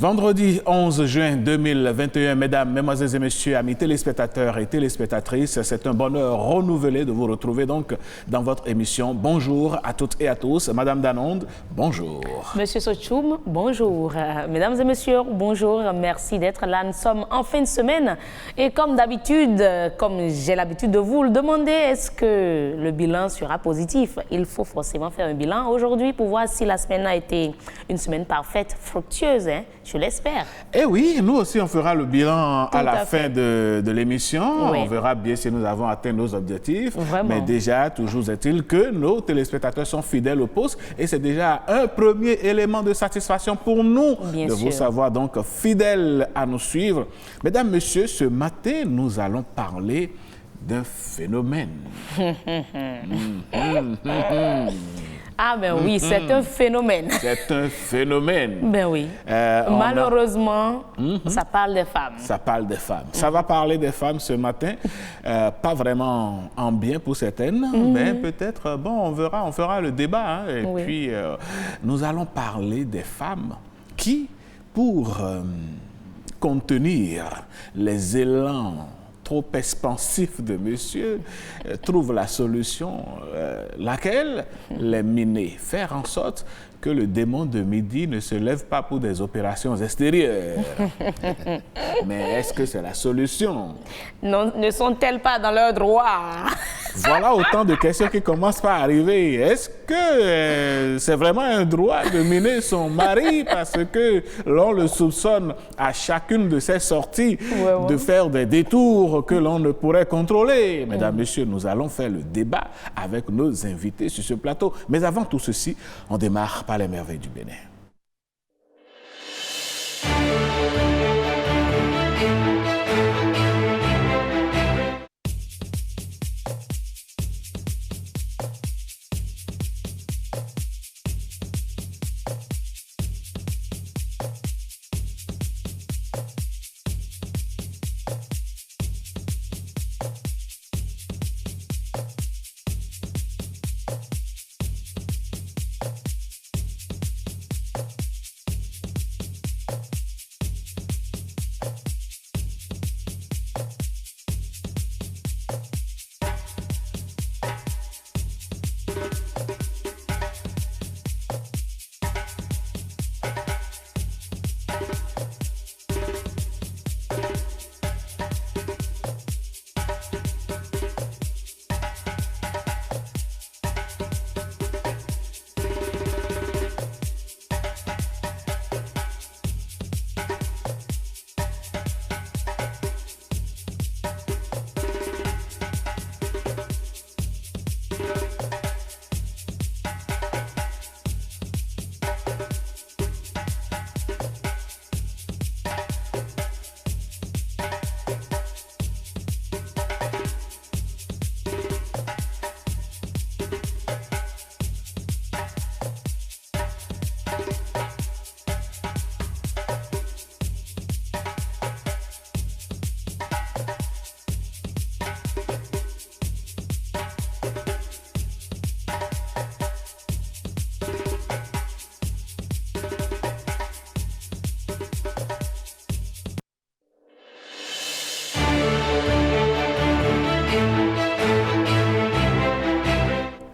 Vendredi 11 juin 2021, mesdames, mesdemoiselles et messieurs, amis téléspectateurs et téléspectatrices, c'est un bonheur renouvelé de vous retrouver donc dans votre émission. Bonjour à toutes et à tous. Madame Danonde, bonjour. Monsieur Sochoum, bonjour. Mesdames et messieurs, bonjour. Merci d'être là. Nous sommes en fin de semaine et comme d'habitude, comme j'ai l'habitude de vous le demander, est-ce que le bilan sera positif? Il faut forcément faire un bilan aujourd'hui pour voir si la semaine a été une semaine parfaite, fructueuse, hein? Je l'espère. Eh oui, nous aussi, on fera le bilan Tout à la à fin de l'émission. Oui. On verra bien si nous avons atteint nos objectifs. Vraiment. Mais déjà, toujours est-il que nos téléspectateurs sont fidèles au poste et c'est déjà un premier élément de satisfaction pour nous Bien de sûr. vous savoir donc fidèles à nous suivre. Mesdames, messieurs, ce matin, nous allons parler d'un phénomène. Ah ben oui, c'est un phénomène. C'est un phénomène. Ben oui. On a- Malheureusement, ça parle des femmes. Ça parle des femmes. Ça va parler des femmes ce matin. Pas vraiment en bien pour certaines, mais peut-être, bon, on verra, on fera le débat. Hein, et Oui. puis, nous allons parler des femmes qui, pour contenir les élans trop expansifs de monsieur, trouvent la solution, laquelle les miner, faire en sorte que le démon de midi ne se lève pas pour des opérations extérieures. Mais est-ce que c'est la solution? Non, ne sont-elles pas dans leur droit? Voilà autant de questions qui commencent par arriver. Est-ce que c'est vraiment un droit de miner son mari parce que l'on le soupçonne à chacune de ses sorties Ouais. de faire des détours que l'on ne pourrait contrôler? Mesdames, Messieurs, nous allons faire le débat avec nos invités sur ce plateau. Mais avant tout ceci, on démarre par les merveilles du Bénin.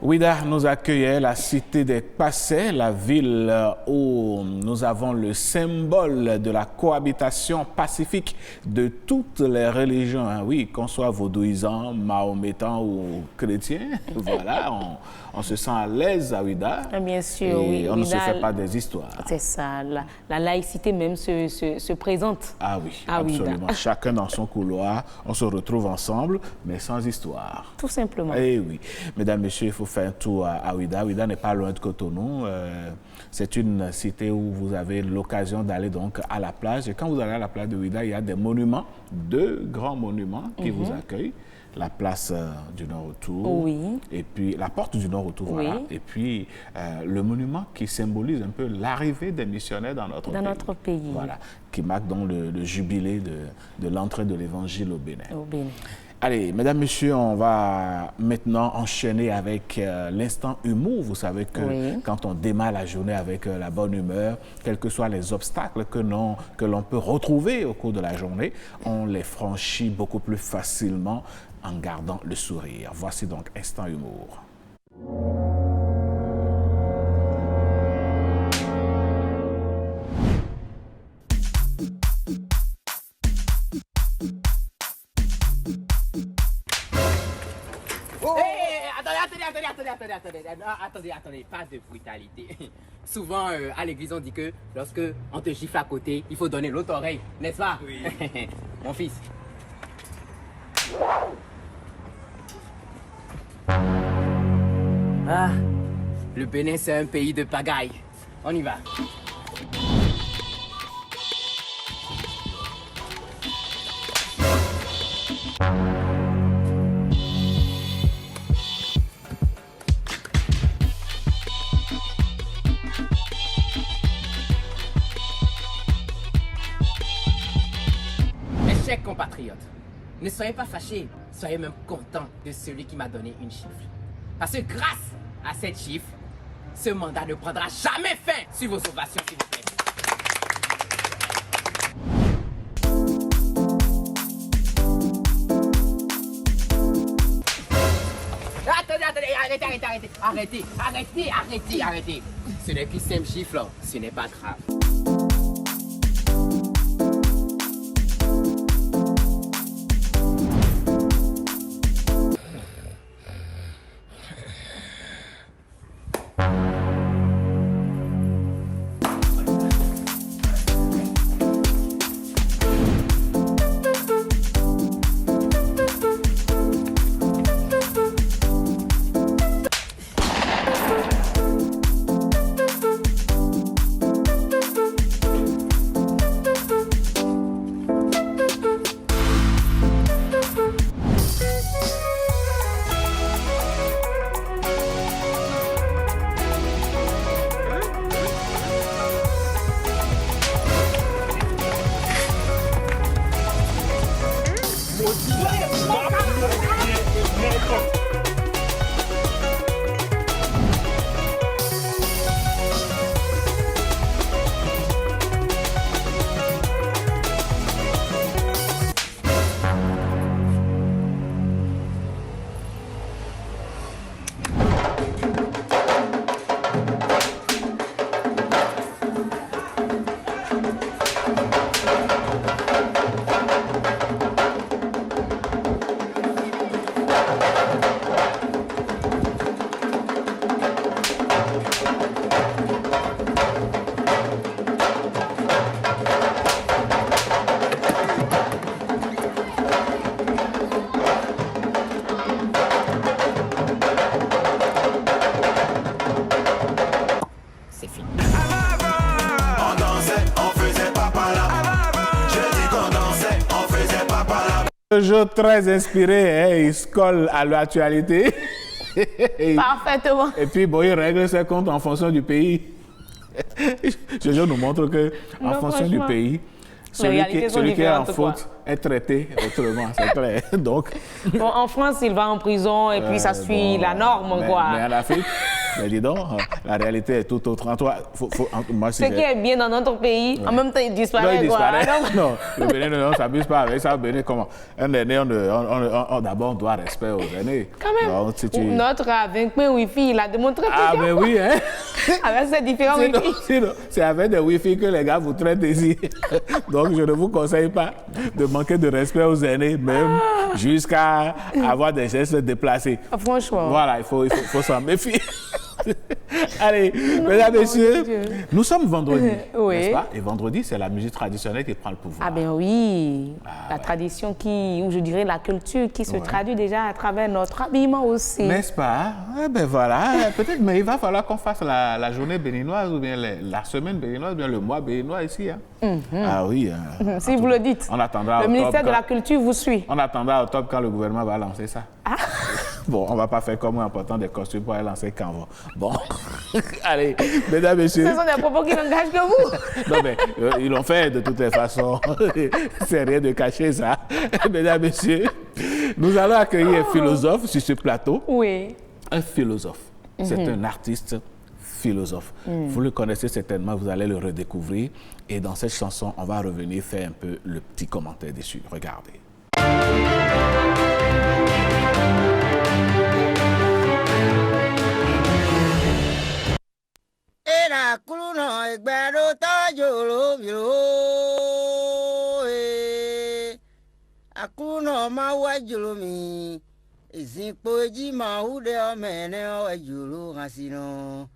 Ouida nous accueillait la cité des Passais, la ville où nous avons le symbole de la cohabitation pacifique de toutes les religions. Hein. Oui, qu'on soit vaudouisant, mahométan ou chrétien, voilà, on se sent à l'aise à Ouida. Bien sûr, et oui. on ne se Ouida, fait pas des histoires. C'est ça, la laïcité même se présente. Ah oui, à Ouida. absolument. Chacun dans son couloir, on se retrouve ensemble, mais sans histoire. Tout simplement. Eh oui. Mesdames, Messieurs, il faut faire un tour à Ouida. Ouida n'est pas loin de Cotonou. C'est une cité où vous avez l'occasion d'aller donc à la plage. Et quand vous allez à la plage de Ouida, il y a des monuments, 2 grands monuments qui vous accueillent. La place du Nord-Autour, Oui. et puis la porte du Nord-Autour, Oui. voilà. Et puis le monument qui symbolise un peu l'arrivée des missionnaires dans notre pays. Dans notre pays. Voilà, qui marque donc le jubilé de l'entrée de l'Évangile au Bénin. Au Bénin. Allez, mesdames, messieurs, on va maintenant enchaîner avec l'instant humour. Vous savez que quand on démarre la journée avec la bonne humeur, quels que soient les obstacles que l'on peut retrouver au cours de la journée, on les franchit beaucoup plus facilement en gardant le sourire. Voici donc Instant humour. Attendez, pas de brutalité. Souvent, à l'église, on dit que lorsque on te gifle à côté, il faut donner l'autre oreille, n'est-ce pas? Oui. Mon fils. Ah, le Bénin, c'est un pays de pagaille. On y va. Mes chers compatriotes, ne soyez pas fâchés, soyez même contents de celui qui m'a donné une chiffre. Parce que grâce à cette chiffre, ce mandat ne prendra jamais fin sur vos ovations, s'il vous plaît. Attendez, arrêtez. Ce n'est qu'une simple chiffre, ce n'est pas grave. Toujours très inspiré, hein, il se colle à l'actualité. Parfaitement. Et puis, bon, il règle ses comptes en fonction du pays. Je nous montre que en fonction du pays, celui qui est en faute est traité autrement, c'est clair. Donc, bon, en France, il va en prison et puis ça suit la norme, quoi. Mais en Afrique, mais dis donc, la réalité est tout autre. Moi, ce qui est bien dans notre pays, en même temps, il disparaît. Non, il disparaît. Quoi. Non, le Bénin, on ne s'abuse pas avec ça. Bénin, comment? Un aîné, d'abord, on doit respect aux aînés. Quand même. Donc, si tu... Notre avec mes Wi-Fi, il a démontré que ah, mais oui, hein? Avec ces différents Wi-Fi. Sinon, c'est avec des Wi-Fi que les gars vous traitent ici. Donc, je ne vous conseille pas de manquer de respect aux aînés, même jusqu'à avoir des gestes déplacés. Franchement. Voilà, il faut s'en méfier. Allez, mesdames, messieurs, nous sommes vendredi, n'est-ce pas? Et vendredi, c'est la musique traditionnelle qui prend le pouvoir. Ah ben oui, la tradition ou je dirais la culture qui se traduit déjà à travers notre habillement aussi. N'est-ce pas? Eh ben voilà, peut-être, mais il va falloir qu'on fasse la journée béninoise ou bien la semaine béninoise ou bien le mois béninois ici. Hein? Ah oui. Si vous le dites. On attendra le ministère de la Culture vous suit. On attendra octobre quand le gouvernement va lancer ça. Ah. Bon, on ne va pas faire comme en portant des costumes pour aller lancer quand on va. Bon. Allez, mesdames, messieurs. Ce sont des propos qui n'engagent que vous. Non, mais ils l'ont fait de toutes les façons. C'est rien de cacher ça. Mesdames, messieurs, nous allons accueillir un philosophe sur ce plateau. Oui. Un philosophe. C'est un artiste philosophe. Vous le connaissez certainement, vous allez le redécouvrir. Et dans cette chanson, on va revenir faire un peu le petit commentaire dessus. Regardez. Era kuno egbero tajolo biro akuno mawa jolomi ezinpo eji mahude omene o ejolo hasino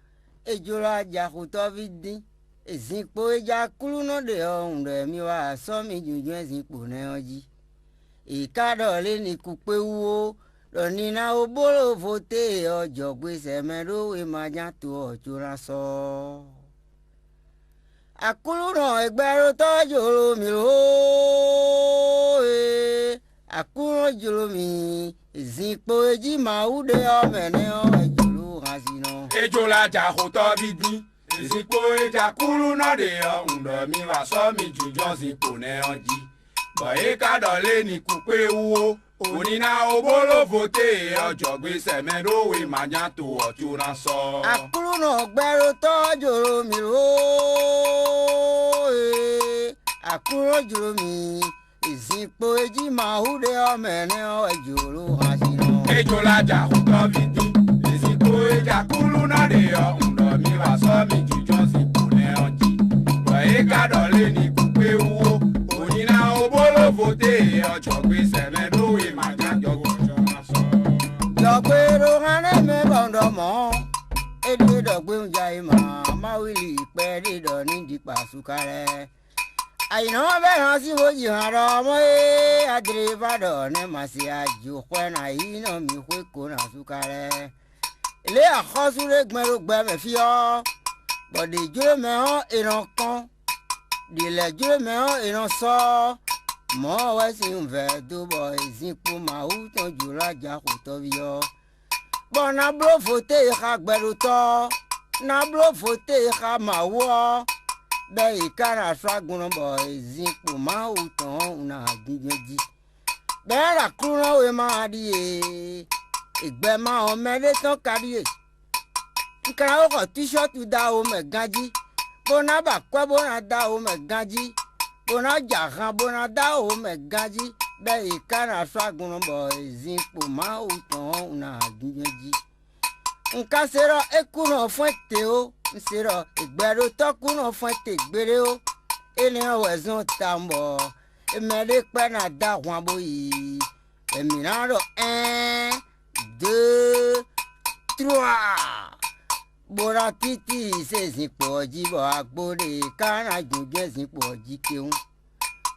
ejolo aja kuto vidi ezinpo eja kuno de onde mi wa so mi juju ezinpo ne oji ikado le ni kupe wo Lonina obolo vote ojo gbese mero we maja to ojura so. Akulu no egbero to jolo mi o akulu jolo mi zipo eji maude omene o ejolo hasino. Ejola ja hoto bidi zipo eja kulu no de o ndo mi wa so mi jujo zipo ne oji. Boye ka dole ni kupe wo Onina obolo vote ojo gbese mero we maja to ojura so. Akulu no gbero to jolo mi o akulu jolo mi zipo eji maude omene o ejolo hasino. Ejola ja hoto bidi zipo eja kulu no de o ndo mi wa so mi jujo zipo ne oji. Boye ka dole ni kupe wo Onina obolo vote ojo gbese mero we maja to ojura so. Dọ̀gbẹ́rò hánẹ́ mi bọ̀ǹdọ̀ mọ́, èdè dọ̀gbẹ́ ń jà ìmọ̀, máwìlì ìpẹ́ dídọ̀ ní dìpà sùkárẹ́. Àyìnà bẹ̀rẹ̀ sí wojì hàn rọ̀ ọmọ ẹ̀ àdìrẹ́bàdọ̀ ní màsí àjò pẹ́nà yìí náà mi pé kò náà sùkárẹ́. Ilé àkọsílẹ̀ gbẹ̀rù gbẹ̀mẹ̀ fi ọ́, bọ̀dé ìjọ́rò mẹ́hàn ìran kan, dìlẹ̀ ìjọ́rò mẹ́hàn ìran sọ́. Mọ wẹ́sì ń fẹ́ tó bọ̀ ìsìnkú màá tán jù lájà kò tọ́bi yọ. Bọ́ nábúrò fòté ìka gbẹ̀rù tọ́, nábúrò fòté ìka màá wọ́. Bẹ́ẹ̀ ìkárà ṣágun bọ̀ ìsìnkú màá tán ọ̀nà àjíjẹ́jì. Bẹ́ẹ̀ rà kúrò wé máa di e, ìgbẹ́ máa ọmọdé tán kárí e. Nkàrà ó kọ̀ tíṣọ́ọ̀tù dá omi ẹ̀gájí, bọ́nà bà kọ́ bọ́nà dá omi ẹ̀gájí. Bona jahan bona da o me gaji be ikana swagun bo ezinpo ma o ton na gunjeji nka sero ekuno fun te o nsero igbero tokuno fun te gbere o ene wezun tambo emele pe na da wan boyi eminaro 1 2 3 Bora titi se zinpo jibo agbore kana junje zinpo jikeun.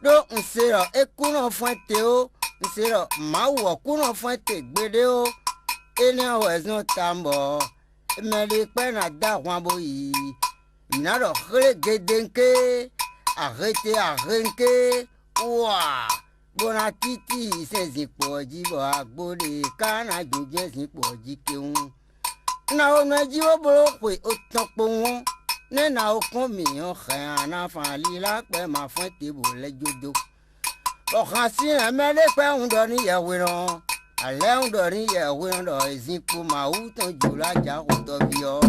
Do nsero ekuno fuente o, nsero mawo kuno fuente gbede o. Ene wezun tambo, emele pe na da wan boyi. Minaro khre gedenke, arrêtez, ouah. Bora titi se zinpo jibo agbore kana junje zinpo jikeun. Na o na ji o bolo pe o tan po won ne na o kon mi o khan na fa li la pe ma fun te bo le jodo o khan si na me le pe un do ni ye wiran ale un do ni ye wiran do izinpo ma u tan ju la ja ko to bi o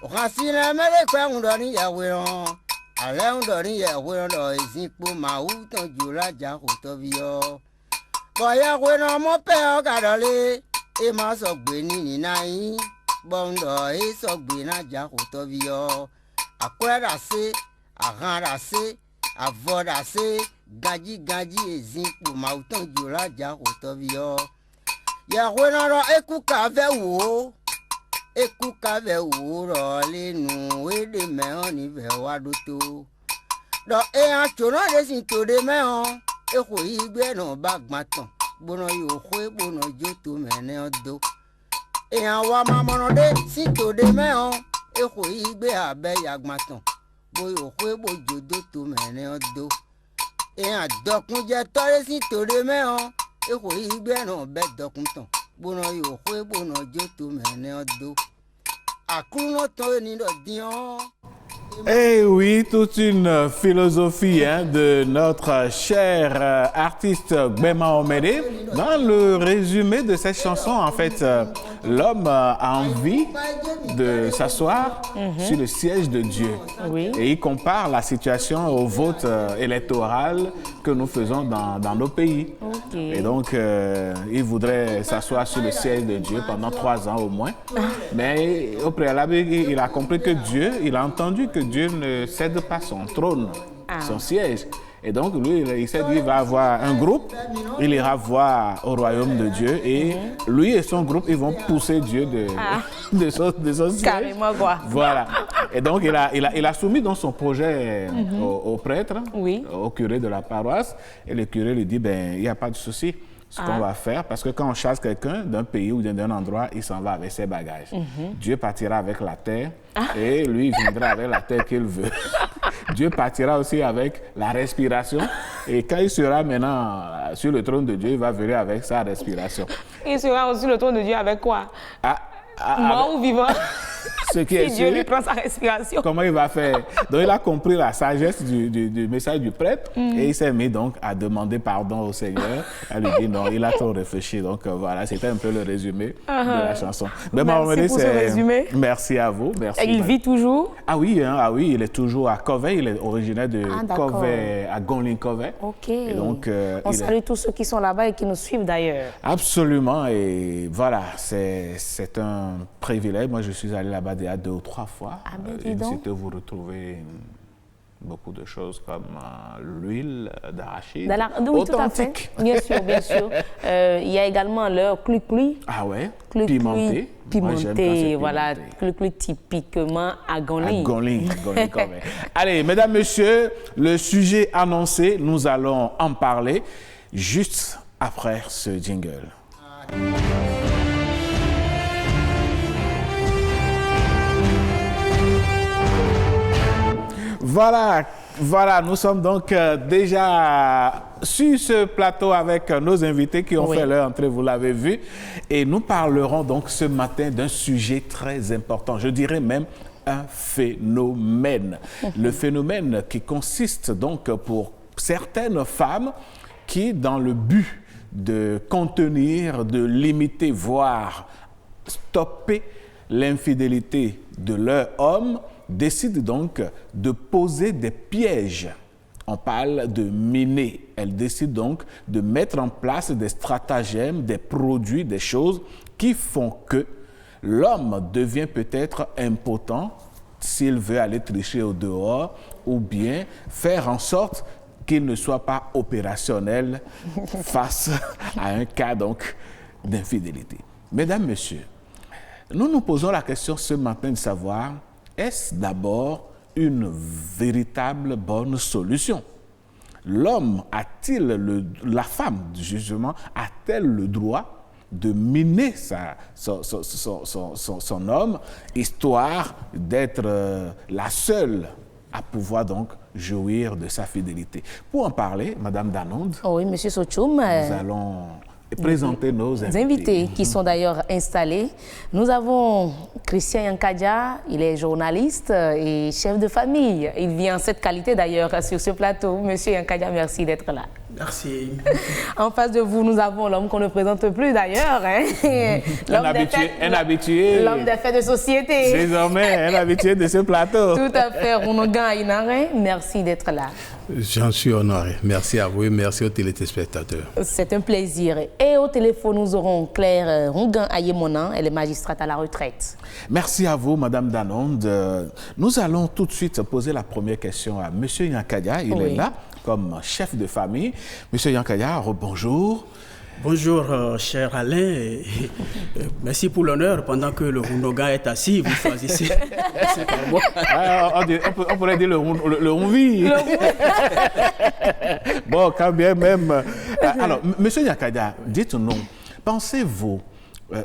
khan si na me le pe un do ni ye wiran ale un do ni ye wiran do izinpo ma u tan ju la ja ko to bi o boya wiran mo pe o ga do le e ma so gbe ni na yin bondo e so gbe na ja ko to bi o akwara se agara se avoda se gaji ezinpo ma utan ju la ja ko to bi o ya wena ro eku ka ve wo ro lenu we de me on ni ve wa do to do e a choro de sin to de me on e ko igbe no ba gbatan bono yo kwe bono jo to mene odo e awa mamono de si to de me on e ko igbe abe yagbatan bo yo kwe bo jo do to mene odo e a dokun je tore si to de me on e ko igbe no be dokun tan bono yo kwe bono jo to mene odo Eh oui, toute une philosophie de notre cher artiste Gbema Omede. Dans le résumé de cette chanson, en fait, l'homme a envie de s'asseoir sur le siège de Dieu. Oui. Et il compare la situation au vote électoral que nous faisons dans nos pays. Okay. Et donc, il voudrait s'asseoir sur le siège de Dieu pendant 3 ans au moins. Mais au préalable, il a compris que Dieu, il a entendu que Dieu ne cède pas son trône, son siège. Et donc, lui, il s'est dit qu'il va avoir un groupe, il ira voir au royaume de Dieu et lui et son groupe, ils vont pousser Dieu de son siège. Carrément, quoi. Voilà. Et donc, il a soumis donc son projet au prêtre, Oui. au curé de la paroisse. Et le curé lui dit, ben, il n'y a pas de souci. Ce qu'on va faire, parce que quand on chasse quelqu'un d'un pays ou d'un endroit, il s'en va avec ses bagages. Dieu partira avec la terre et lui il viendra avec la terre qu'il veut. Dieu partira aussi avec la respiration et quand il sera maintenant sur le trône de Dieu, il va venir avec sa respiration. Il sera aussi le trône de Dieu avec quoi? Mort ou vivant? Ce qui est Si Dieu sûr, lui prend sa respiration. comment il va faire? Donc il a compris la sagesse du message du prêtre et il s'est mis donc à demander pardon au Seigneur. Elle lui dit non, il a trop réfléchi. Donc voilà, c'était un peu le résumé de la chanson. Merci pour ce résumé. Merci à vous. Merci. Et il vit toujours? Ah oui, il est toujours à Covey. Il est originaire de Covey, à Gonlin-Covey. Ok. Et donc, on salue tous ceux qui sont là-bas et qui nous suivent d'ailleurs. Absolument. Et voilà, c'est un privilège. Moi, je suis allé là-bas déjà 2 ou 3 fois. Ah ben, dis donc. C'était vous retrouvez beaucoup de choses comme l'huile d'arachide. Oui, authentique. tout à fait. Bien sûr, bien sûr. Il y a également le clui-clui. Ah ouais, Pimenté. Pimenté, voilà. Clui-clui typiquement à Gonlin. À Gonlin. Allez, mesdames, messieurs, le sujet annoncé, nous allons en parler juste après ce jingle. Voilà, nous sommes donc déjà sur ce plateau avec nos invités qui ont fait leur entrée, vous l'avez vu. Et nous parlerons donc ce matin d'un sujet très important, je dirais même un phénomène. Le phénomène qui consiste donc pour certaines femmes qui, dans le but de contenir, de limiter, voire stopper l'infidélité de leur homme, décide donc de poser des pièges. On parle de miner. Elle décide donc de mettre en place des stratagèmes, des produits, des choses qui font que l'homme devient peut-être impotent s'il veut aller tricher au dehors ou bien faire en sorte qu'il ne soit pas opérationnel face à un cas donc d'infidélité. Mesdames, Messieurs, nous nous posons la question ce matin de savoir, est-ce d'abord une véritable bonne solution? L'homme a-t-il, la femme, justement, a-t-elle le droit de miner son homme, histoire d'être la seule à pouvoir donc jouir de sa fidélité? Pour en parler, Madame Danonde, oui, Monsieur Sochoum, nous allons présenter nos invités qui sont d'ailleurs installés. Nous avons Christian Yankadia, il est journaliste et chef de famille. Il vient en cette qualité d'ailleurs sur ce plateau. Monsieur Yankadia, merci d'être là. Merci. En face de vous, nous avons l'homme qu'on ne présente plus d'ailleurs. Hein? Un habitué. L'homme des faits de société. Désormais, un habitué de ce plateau. Tout à fait. Rounogan Inare, merci d'être là. J'en suis honoré. Merci à vous et merci aux téléspectateurs. C'est un plaisir. Et au téléphone, nous aurons Claire Rougan Ayemona, elle est magistrate à la retraite. Merci à vous, Madame Danonde. Nous allons tout de suite poser la première question à Monsieur Yankadia. Il est là comme chef de famille. Monsieur Yankadia, bonjour. Bonjour, cher Alain. Merci pour l'honneur. Pendant que le Rounogan est assis, vous choisissez. C'est pas moi. On pourrait dire le Rouvi. Bon, quand bien même. Alors, Monsieur Yankadia, dites-nous, pensez-vous,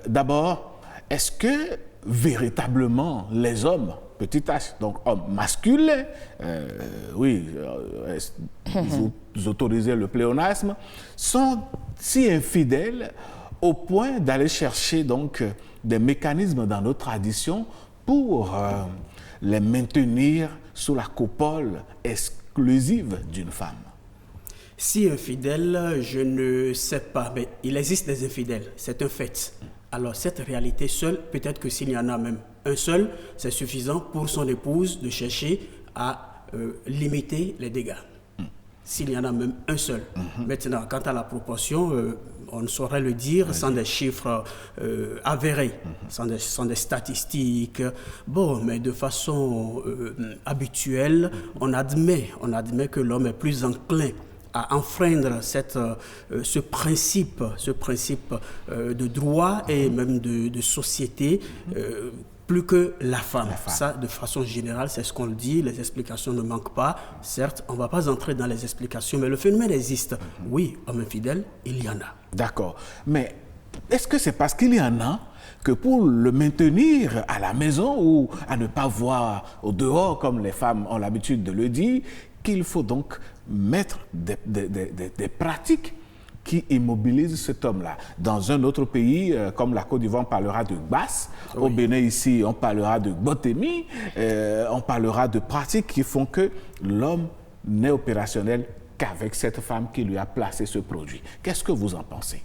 d'abord, est-ce que véritablement les hommes, petit h, donc hommes masculins, vous autorisez le pléonasme, sont si infidèles au point d'aller chercher donc des mécanismes dans nos traditions pour les maintenir sous la coupole exclusive d'une femme? Si infidèle, je ne sais pas, mais il existe des infidèles, c'est un fait. Alors cette réalité seule, peut-être que s'il y en a même un seul, c'est suffisant pour son épouse de chercher à limiter les dégâts. S'il y en a même un seul. Maintenant, quant à la proportion, on ne saurait le dire sans des chiffres avérés, sans des statistiques. Bon, mais de façon habituelle, on admet que l'homme est plus enclin à enfreindre ce principe de droit et même de société, plus que la femme. Ça, de façon générale, c'est ce qu'on le dit, les explications ne manquent pas. Certes, on ne va pas entrer dans les explications, mais le phénomène existe. Oui, homme infidèle, il y en a. D'accord. Mais est-ce que c'est parce qu'il y en a que pour le maintenir à la maison ou à ne pas voir au dehors, comme les femmes ont l'habitude de le dire, qu'il faut donc mettre des pratiques qui immobilisent cet homme-là? Dans un autre pays, comme la Côte d'Ivoire, on parlera de basse. Oui. Au Bénin, ici, on parlera de botémie. On parlera de pratiques qui font que l'homme n'est opérationnel qu'avec cette femme qui lui a placé ce produit. Qu'est-ce que vous en pensez?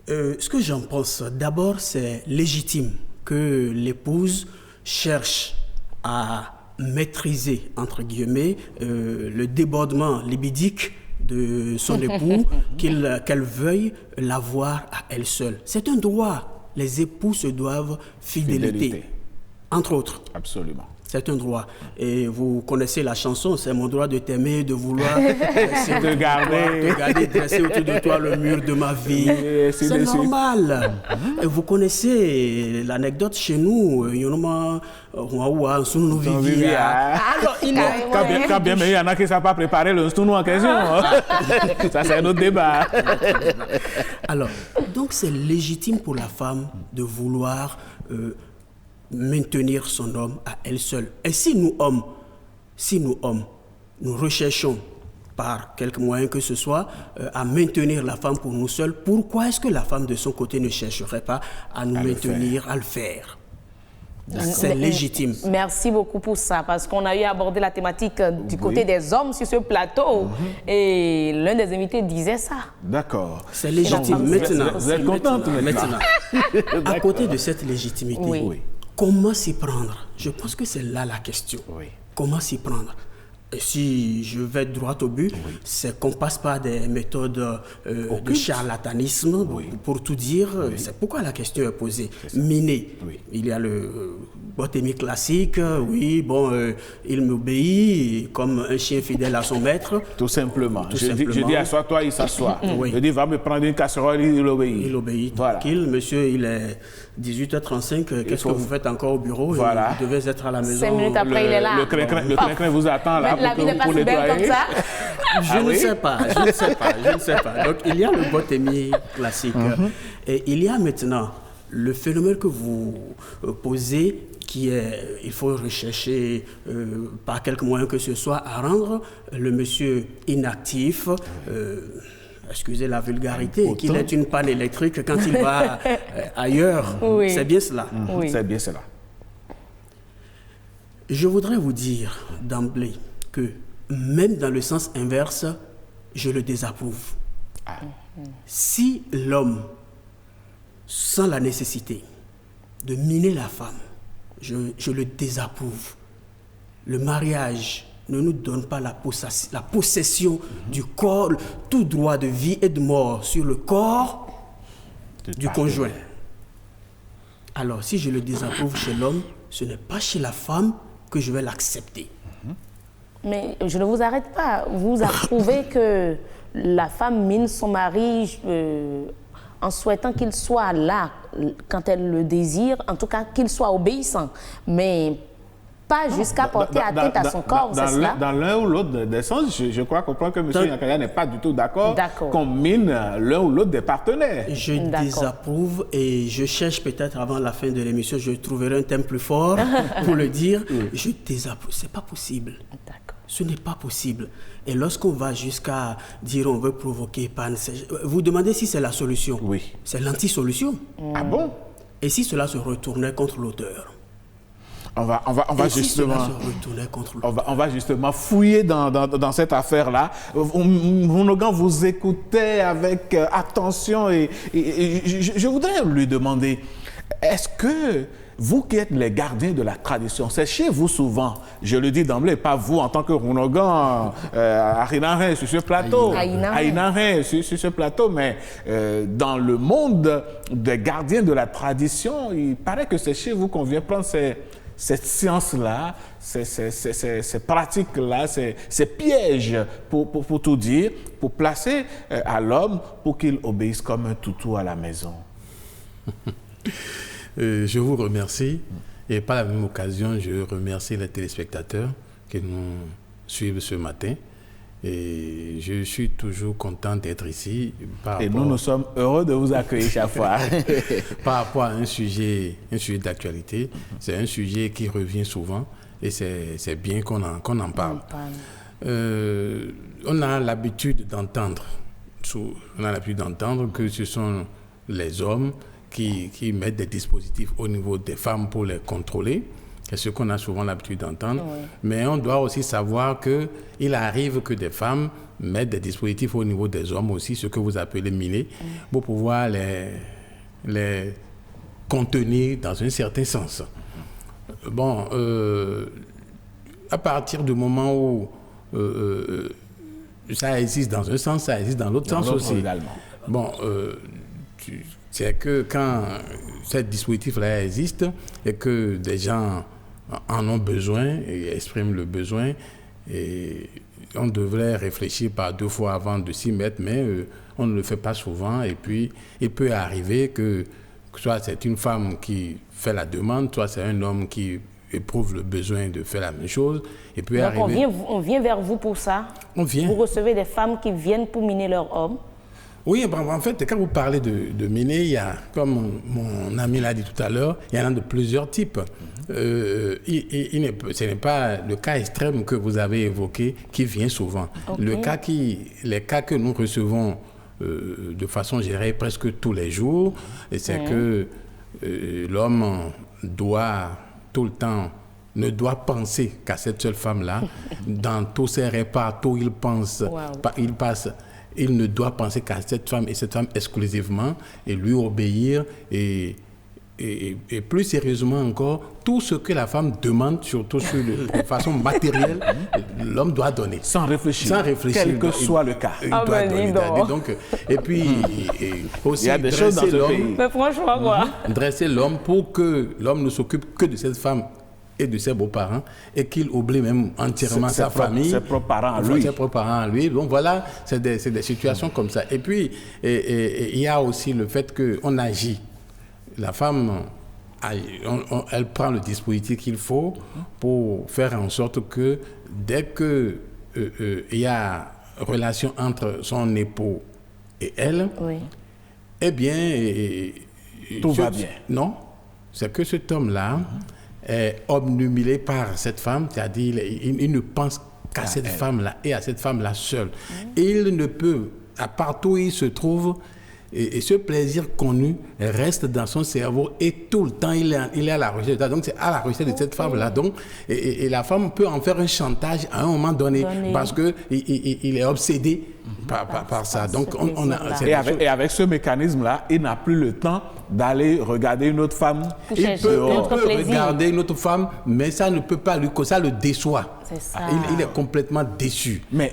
Ce que j'en pense, d'abord, c'est légitime que l'épouse cherche à maîtriser, entre guillemets, le débordement libidique de son époux, qu'elle veuille l'avoir à elle seule. C'est un droit. Les époux se doivent fidélité. Entre autres. Absolument. C'est un droit. Et vous connaissez la chanson, c'est mon droit de t'aimer, de vouloir te garder, dresser autour de toi le mur de ma vie. C'est normal. Et vous connaissez l'anecdote chez nous. Alors, il quand bien, mais il y en a qui ne savent pas préparer le stounou en question. Ça, c'est un autre débat. Alors, donc c'est légitime pour la femme de vouloir maintenir son homme à elle seule. Et si nous hommes, nous recherchons par quelque moyen que ce soit à maintenir la femme pour nous seuls, pourquoi est-ce que la femme de son côté ne chercherait pas à nous maintenir, à le faire? C'est légitime. Merci beaucoup pour ça, parce qu'on a eu abordé la thématique du côté des hommes sur ce plateau, et l'un des invités disait ça. D'accord. C'est légitime. Maintenant, vous êtes contente maintenant. À côté de cette légitimité, comment s'y prendre? Je pense que c'est là la question. Comment s'y prendre? Et si je vais droit au but, c'est qu'on passe par des méthodes de charlatanisme, pour tout dire. C'est pourquoi la question est posée. Miner. Il y a le botémie classique. Il m'obéit comme un chien fidèle à son maître. Tout simplement. Je dis assois-toi, il s'assoit. Je dis va me prendre une casserole, il obéit. Il obéit. Voilà. Tranquille, monsieur, il est 18h35. Qu'est-ce que vous faites encore au bureau? Voilà. Vous devez être à la maison. 5 minutes après, il est là. Le crin vous attend là. La vie n'est pas si belle comme ça. Je ne sais pas. Donc, il y a le botémie classique. Et il y a maintenant le phénomène que vous posez, qui est, il faut rechercher par quelque moyen que ce soit à rendre le monsieur inactif, excusez la vulgarité, qu'il ait une panne électrique quand il va ailleurs. C'est bien cela. C'est bien cela. Je voudrais vous dire d'emblée que même dans le sens inverse, je le désapprouve. Si l'homme sent la nécessité de miner la femme, je le désapprouve. Le mariage ne nous donne pas la possession du corps, tout droit de vie et de mort sur le corps du conjoint. Alors, si je le désapprouve chez l'homme, ce n'est pas chez la femme que je vais l'accepter. Mais je ne vous arrête pas. Vous approuvez que la femme mine son mari en souhaitant qu'il soit là quand elle le désire, en tout cas qu'il soit obéissant, mais pas jusqu'à porter atteinte à son corps, c'est cela? Dans l'un ou l'autre des sens, je crois comprendre que M. Yankaya n'est pas du tout d'accord qu'on mine l'un ou l'autre des partenaires. Je désapprouve et je cherche peut-être avant la fin de l'émission, je trouverai un thème plus fort pour le dire. Je désapprouve, c'est pas possible. Ce n'est pas possible. Et lorsqu'on va jusqu'à dire on veut provoquer panne, vous demandez si c'est la solution. Oui. C'est l'anti-solution. Ah bon? Et si cela se retournait contre l'auteur? On va Et si justement... cela se retournait contre l'autre? On va justement fouiller dans cette affaire-là. Rounogan vous écoutait avec attention et je voudrais lui demander, est-ce que vous qui êtes les gardiens de la tradition, c'est chez vous souvent, je le dis d'emblée, pas vous en tant que Rounogan, Arinaré sur ce plateau, Aïnaré sur ce plateau, mais dans le monde des gardiens de la tradition, il paraît que c'est chez vous qu'on vient prendre cette science-là, ces pratiques-là, ces pièges, pour tout dire, pour placer à l'homme pour qu'il obéisse comme un toutou à la maison. Je vous remercie et par la même occasion, je remercie les téléspectateurs qui nous suivent ce matin. Et je suis toujours content d'être ici. Et nous sommes heureux de vous accueillir chaque fois. Par rapport à un sujet d'actualité, c'est un sujet qui revient souvent et c'est bien qu'on en parle. On a l'habitude d'entendre que ce sont les hommes qui mettent des dispositifs au niveau des femmes pour les contrôler. C'est ce qu'on a souvent l'habitude d'entendre. Oui. Mais on doit aussi savoir qu'il arrive que des femmes mettent des dispositifs au niveau des hommes aussi, ce que vous appelez miner, pour pouvoir les contenir dans un certain sens. Bon, à partir du moment où ça existe dans un sens, ça existe dans l'autre sens aussi. Également. Bon, c'est que quand ce dispositif-là existe et que des gens en ont besoin et expriment le besoin, et on devrait réfléchir par 2 fois avant de s'y mettre, mais on ne le fait pas souvent. Et puis, il peut arriver que soit c'est une femme qui fait la demande, soit c'est un homme qui éprouve le besoin de faire la même chose. Et puis donc on vient vers vous pour ça? On vient. Vous recevez des femmes qui viennent pour miner leur homme? Oui, en fait, quand vous parlez de miner, il y a, comme mon ami l'a dit tout à l'heure, il y en a de plusieurs types. Ce n'est pas le cas extrême que vous avez évoqué qui vient souvent. Okay. Les cas que nous recevons de façon gérée presque tous les jours, c'est que l'homme doit tout le temps, ne doit penser qu'à cette seule femme-là. Dans tous ses repas, tout il pense, il passe... Il ne doit penser qu'à cette femme et cette femme exclusivement et lui obéir et plus sérieusement encore, tout ce que la femme demande, surtout de façon matérielle, l'homme doit donner. Sans réfléchir. Quel que soit le cas. Il doit donner. Donc, et puis, aussi, il y a des choses dans ce pays. Mais franchement, quoi. Dresser l'homme pour que l'homme ne s'occupe que de cette femme et de ses beaux-parents, et qu'il oublie même entièrement sa famille. Ses propres parents à lui. Donc voilà, c'est des situations comme ça. Et puis, il y a aussi le fait qu'on agit. La femme, elle prend le dispositif qu'il faut pour faire en sorte que dès qu'il y a relation entre son époux et elle, eh bien... tout va bien. Non, c'est que cet homme-là... est obnubilé par cette femme, c'est-à-dire il ne pense qu'à cette femme-là et à cette femme-là seule. Et il ne peut, à partout où il se trouve, et ce plaisir connu reste dans son cerveau et tout le temps il est à la recherche de ça. Donc c'est à la recherche de cette femme-là. Donc, et la femme peut en faire un chantage à un moment donné. Parce qu'il est obsédé par ça. Donc et avec ce mécanisme-là, il n'a plus le temps d'aller regarder une autre femme. Il peut regarder une autre femme, mais ça ne peut pas lui causer, ça le déçoit. C'est ça. Il est complètement déçu. Mais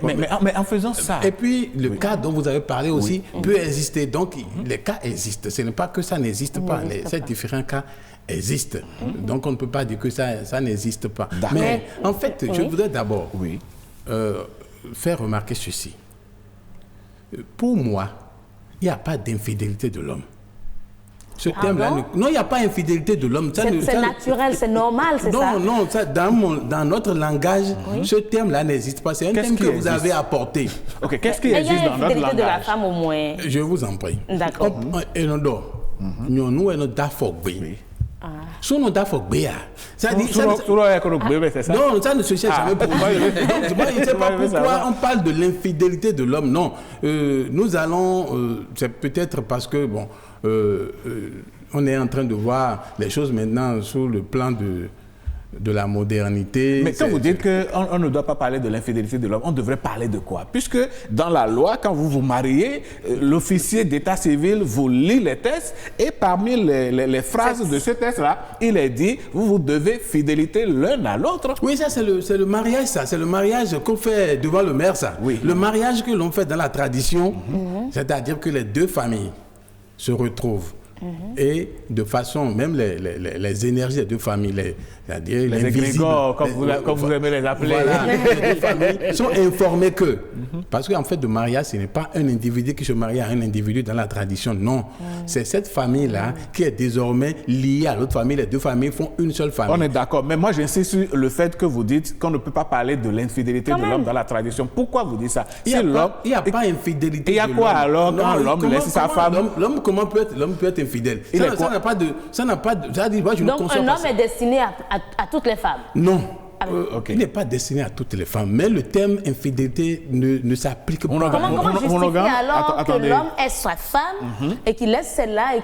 en faisant ça... Et puis, le cas dont vous avez parlé aussi peut exister. Donc, les cas existent. Ce n'est pas que ça n'existe pas. Ces différents cas existent. Donc, on ne peut pas dire que ça n'existe pas. Mais en fait, je voudrais d'abord faire remarquer ceci. Pour moi, il n'y a pas d'infidélité de l'homme. Ce terme-là, non, il n'y a pas infidélité de l'homme. C'est naturel, c'est normal, c'est ça? Non, dans notre langage, ce terme-là n'existe pas. C'est un terme que vous avez apporté. Ok, qu'est-ce qui existe dans notre langage? Il y a l'infidélité de la femme au moins. Je vous en prie. D'accord. Nous, nous, son nom d'Afogbéa. Ça dit ça. Non, ça ne se cherche jamais pour moi. Je ne sais pas pourquoi on parle de l'infidélité de l'homme. Non, nous allons. C'est peut-être parce que bon, on est en train de voir les choses maintenant sous le plan de la modernité. Mais quand vous dites qu'on ne doit pas parler de l'infidélité de l'homme, on devrait parler de quoi? Puisque dans la loi, quand vous vous mariez, l'officier d'état civil vous lit les textes et parmi les phrases de ce texte-là, il est dit, vous devez fidélité l'un à l'autre. Oui, ça c'est le mariage, ça. C'est le mariage qu'on fait devant le maire, ça. Oui. Le mariage que l'on fait dans la tradition, c'est-à-dire que les deux familles se retrouvent. Et de façon, même les énergies des deux familles, c'est-à-dire les égrégores, comme vous aimez les appeler, voilà, les deux familles sont informées que, parce qu'en fait, le mariage, ce n'est pas un individu qui se marie à un individu dans la tradition, non. C'est cette famille-là qui est désormais liée à l'autre famille. Les deux familles font une seule famille. On est d'accord, mais moi j'insiste sur le fait que vous dites qu'on ne peut pas parler de l'infidélité de l'homme dans la tradition. Pourquoi vous dites ça? Il n'y a pas infidélité. Il y a quoi alors quand l'homme laisse sa femme? L'homme peut être infidèle. Ça n'a pas de. Donc un homme est destiné à toutes les femmes? Non. Il n'est pas destiné à toutes les femmes, mais le terme infidélité ne s'applique pas. Comment justifier alors que l'homme est sa femme et qu'il laisse celle-là et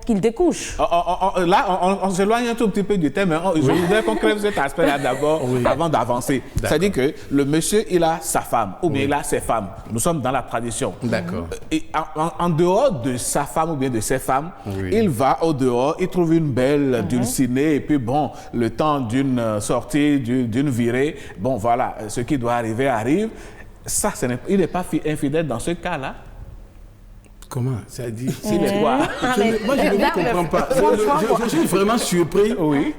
qu'il découche? Là, on s'éloigne un tout petit peu du thème, mais je voudrais qu'on crève cet aspect-là d'abord avant d'avancer. C'est-à-dire que le monsieur, il a sa femme, ou bien il a ses femmes. Nous sommes dans la tradition. D'accord. Et en dehors de sa femme ou bien de ses femmes, il va au dehors, il trouve une belle dulcinée, et puis bon, le temps d'une sortie, d'une virée, bon voilà, ce qui doit arriver arrive. Ça, il n'est pas infidèle dans ce cas-là. Comment ça dit? S'il est quoi? Moi, je ne comprends pas. Je suis vraiment surpris. Oui.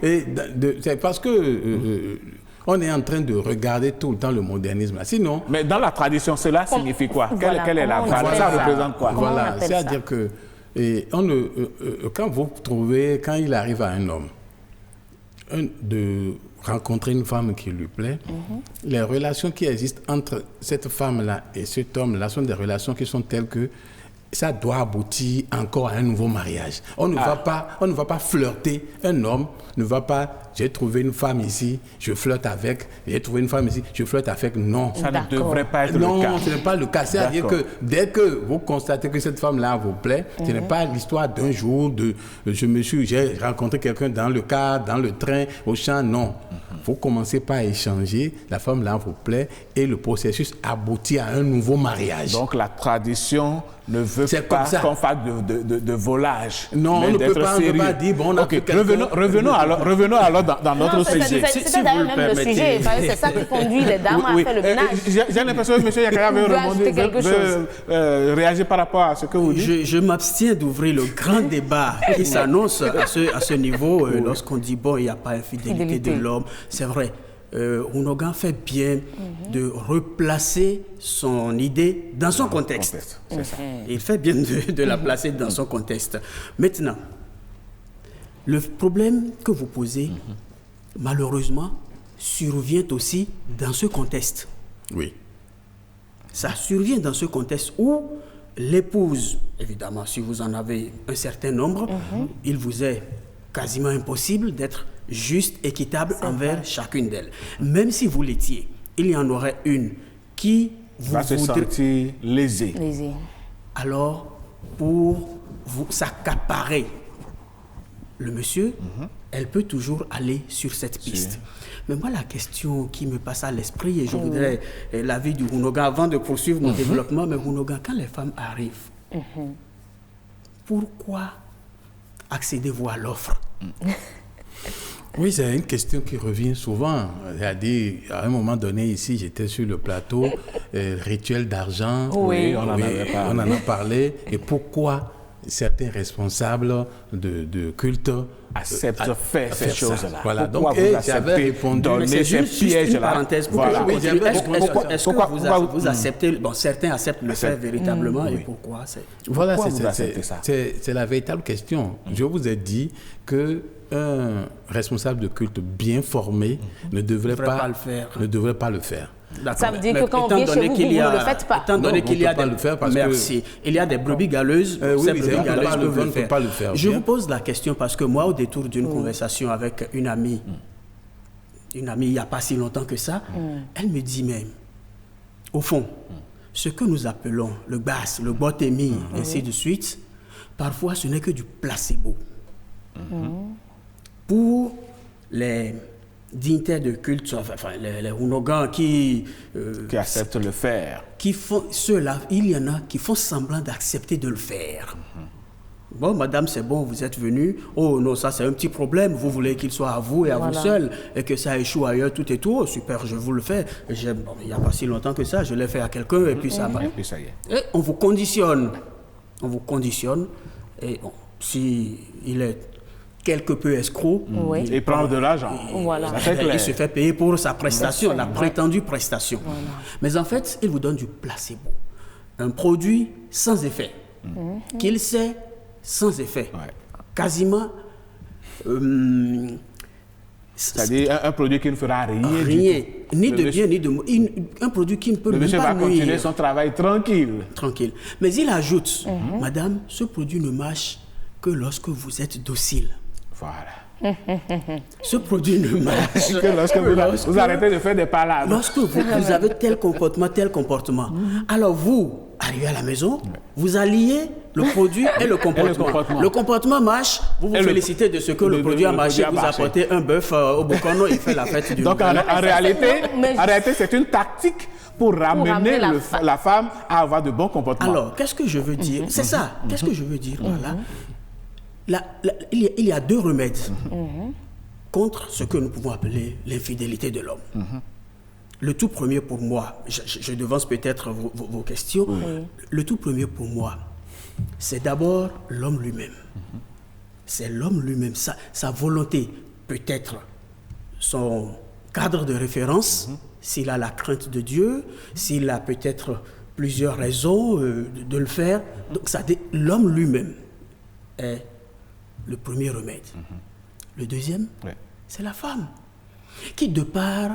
C'est parce que on est en train de regarder tout le temps le modernisme. Sinon. Mais dans la tradition, cela signifie quoi? Quelle est la valeur? Ça représente quoi? Voilà, c'est-à-dire que quand il arrive à un homme de rencontrer une femme qui lui plaît, les relations qui existent entre cette femme-là et cet homme-là sont des relations qui sont telles que ça doit aboutir encore à un nouveau mariage. On ne va pas flirter. Un homme ne va pas, j'ai trouvé une femme ici, je flirte avec, j'ai trouvé une femme ici, je flirte avec. Non. Ça ne devrait pas être le cas. Non, ce n'est pas le cas. C'est-à-dire que dès que vous constatez que cette femme-là vous plaît, ce n'est pas l'histoire d'un jour j'ai rencontré quelqu'un dans le car, dans le train, au champ, non. Vous commencez par échanger, la femme-là vous plaît et le processus aboutit à un nouveau mariage. Donc la tradition ne veut pas qu'on fasse de volage. Non, on ne peut pas dire, bon, on a okay. Revenons alors dans notre sujet. C'est d'ailleurs même le sujet, c'est ça qui conduit les dames à faire le ménage. J'ai l'impression que M. Yakaya veut réagir par rapport à ce que vous dites. Je m'abstiens d'ouvrir le grand débat qui s'annonce à ce niveau lorsqu'on dit, bon, il n'y a pas infidélité de l'homme. C'est vrai. Rounogan fait bien de replacer son idée dans son contexte. C'est ça. Il fait bien de la placer dans son contexte. Maintenant, le problème que vous posez, malheureusement, survient aussi dans ce contexte. Oui. Ça survient dans ce contexte où l'épouse, évidemment, si vous en avez un certain nombre, il vous est quasiment impossible d'être juste, équitable envers chacune d'elles. Même si vous l'étiez, il y en aurait une qui va se sentir lésée. Alors, pour vous s'accaparer le monsieur, elle peut toujours aller sur cette piste. Mais moi, la question qui me passe à l'esprit, et je voudrais l'avis du Rounogan avant de poursuivre mon développement, mais Rounogan, quand les femmes arrivent, pourquoi accédez-vous à l'offre? Oui, c'est une question qui revient souvent. C'est-à-dire, à un moment donné, ici, j'étais sur le plateau, rituel d'argent. Oui, on en a parlé. Et pourquoi certains responsables de culte acceptent faire ces choses-là? Voilà, donc j'avais répondu. C'est juste une parenthèse. Est-ce que vous acceptez, bon, certains acceptent le faire véritablement, et pourquoi? Voilà, c'est la véritable question. Je vous ai dit que un responsable de culte bien formé ne devrait pas le faire. Ça veut dire que quand on vient chez vous, vous ne le faites pas. Étant donné qu'il y a il y a des brebis galeuses, ces brebis galeuses ne peuvent pas le faire. Je vous pose la question parce que moi, au détour d'une conversation avec une amie, il n'y a pas si longtemps que ça, elle me dit même, au fond, ce que nous appelons le gbas, le botemi, ainsi de suite, parfois ce n'est que du placebo. Pour les dignitaires de culte, enfin les Ounogans qui acceptent de le faire. Qui font ceux-là, il y en a qui font semblant d'accepter de le faire. Bon, madame, c'est bon, vous êtes venue. Oh non, ça c'est un petit problème. Vous voulez qu'il soit à vous et à vous seul et que ça échoue ailleurs, tout et tout. Oh, super, je vous le fais. Bon, il n'y a pas si longtemps que ça, je l'ai fait à quelqu'un et puis ça va. Et puis ça y est. Et on vous conditionne. On vous conditionne. Et bon, si il est quelque peu escroc, il prend de l'argent. Voilà. Il se fait payer pour sa prestation, la prétendue prestation. Voilà. Mais en fait, il vous donne du placebo. Un produit sans effet. Qu'il sait sans effet. Quasiment. C'est-à-dire un produit qui ne fera rien du tout. Ni de bien, ni de mal. Un produit qui ne peut même pas nuire. Le monsieur va continuer son travail tranquille. Tranquille. Mais il ajoute, madame, ce produit ne marche que lorsque vous êtes docile. Voilà. Ce produit ne marche que lorsque vous arrêtez de faire des palabres. Lorsque vous avez tel comportement. Alors vous, arrivez à la maison, vous alliez le produit et le comportement. Le comportement marche, vous félicitez de ce que le produit a marché, vous apportez un bœuf au Bokono, il fait la fête du Donc en réalité, c'est une tactique pour ramener la femme à avoir de bons comportements. Alors, qu'est-ce que je veux dire? C'est ça. Qu'est-ce que je veux dire? Voilà. Il y a deux remèdes contre ce que nous pouvons appeler l'infidélité de l'homme. Le tout premier pour moi, je devance peut-être vos questions, le tout premier pour moi, c'est d'abord l'homme lui-même. C'est l'homme lui-même, sa volonté, peut-être son cadre de référence, s'il a la crainte de Dieu, s'il a peut-être plusieurs raisons de le faire. Donc l'homme lui-même est le premier remède. Le deuxième, c'est la femme, qui de par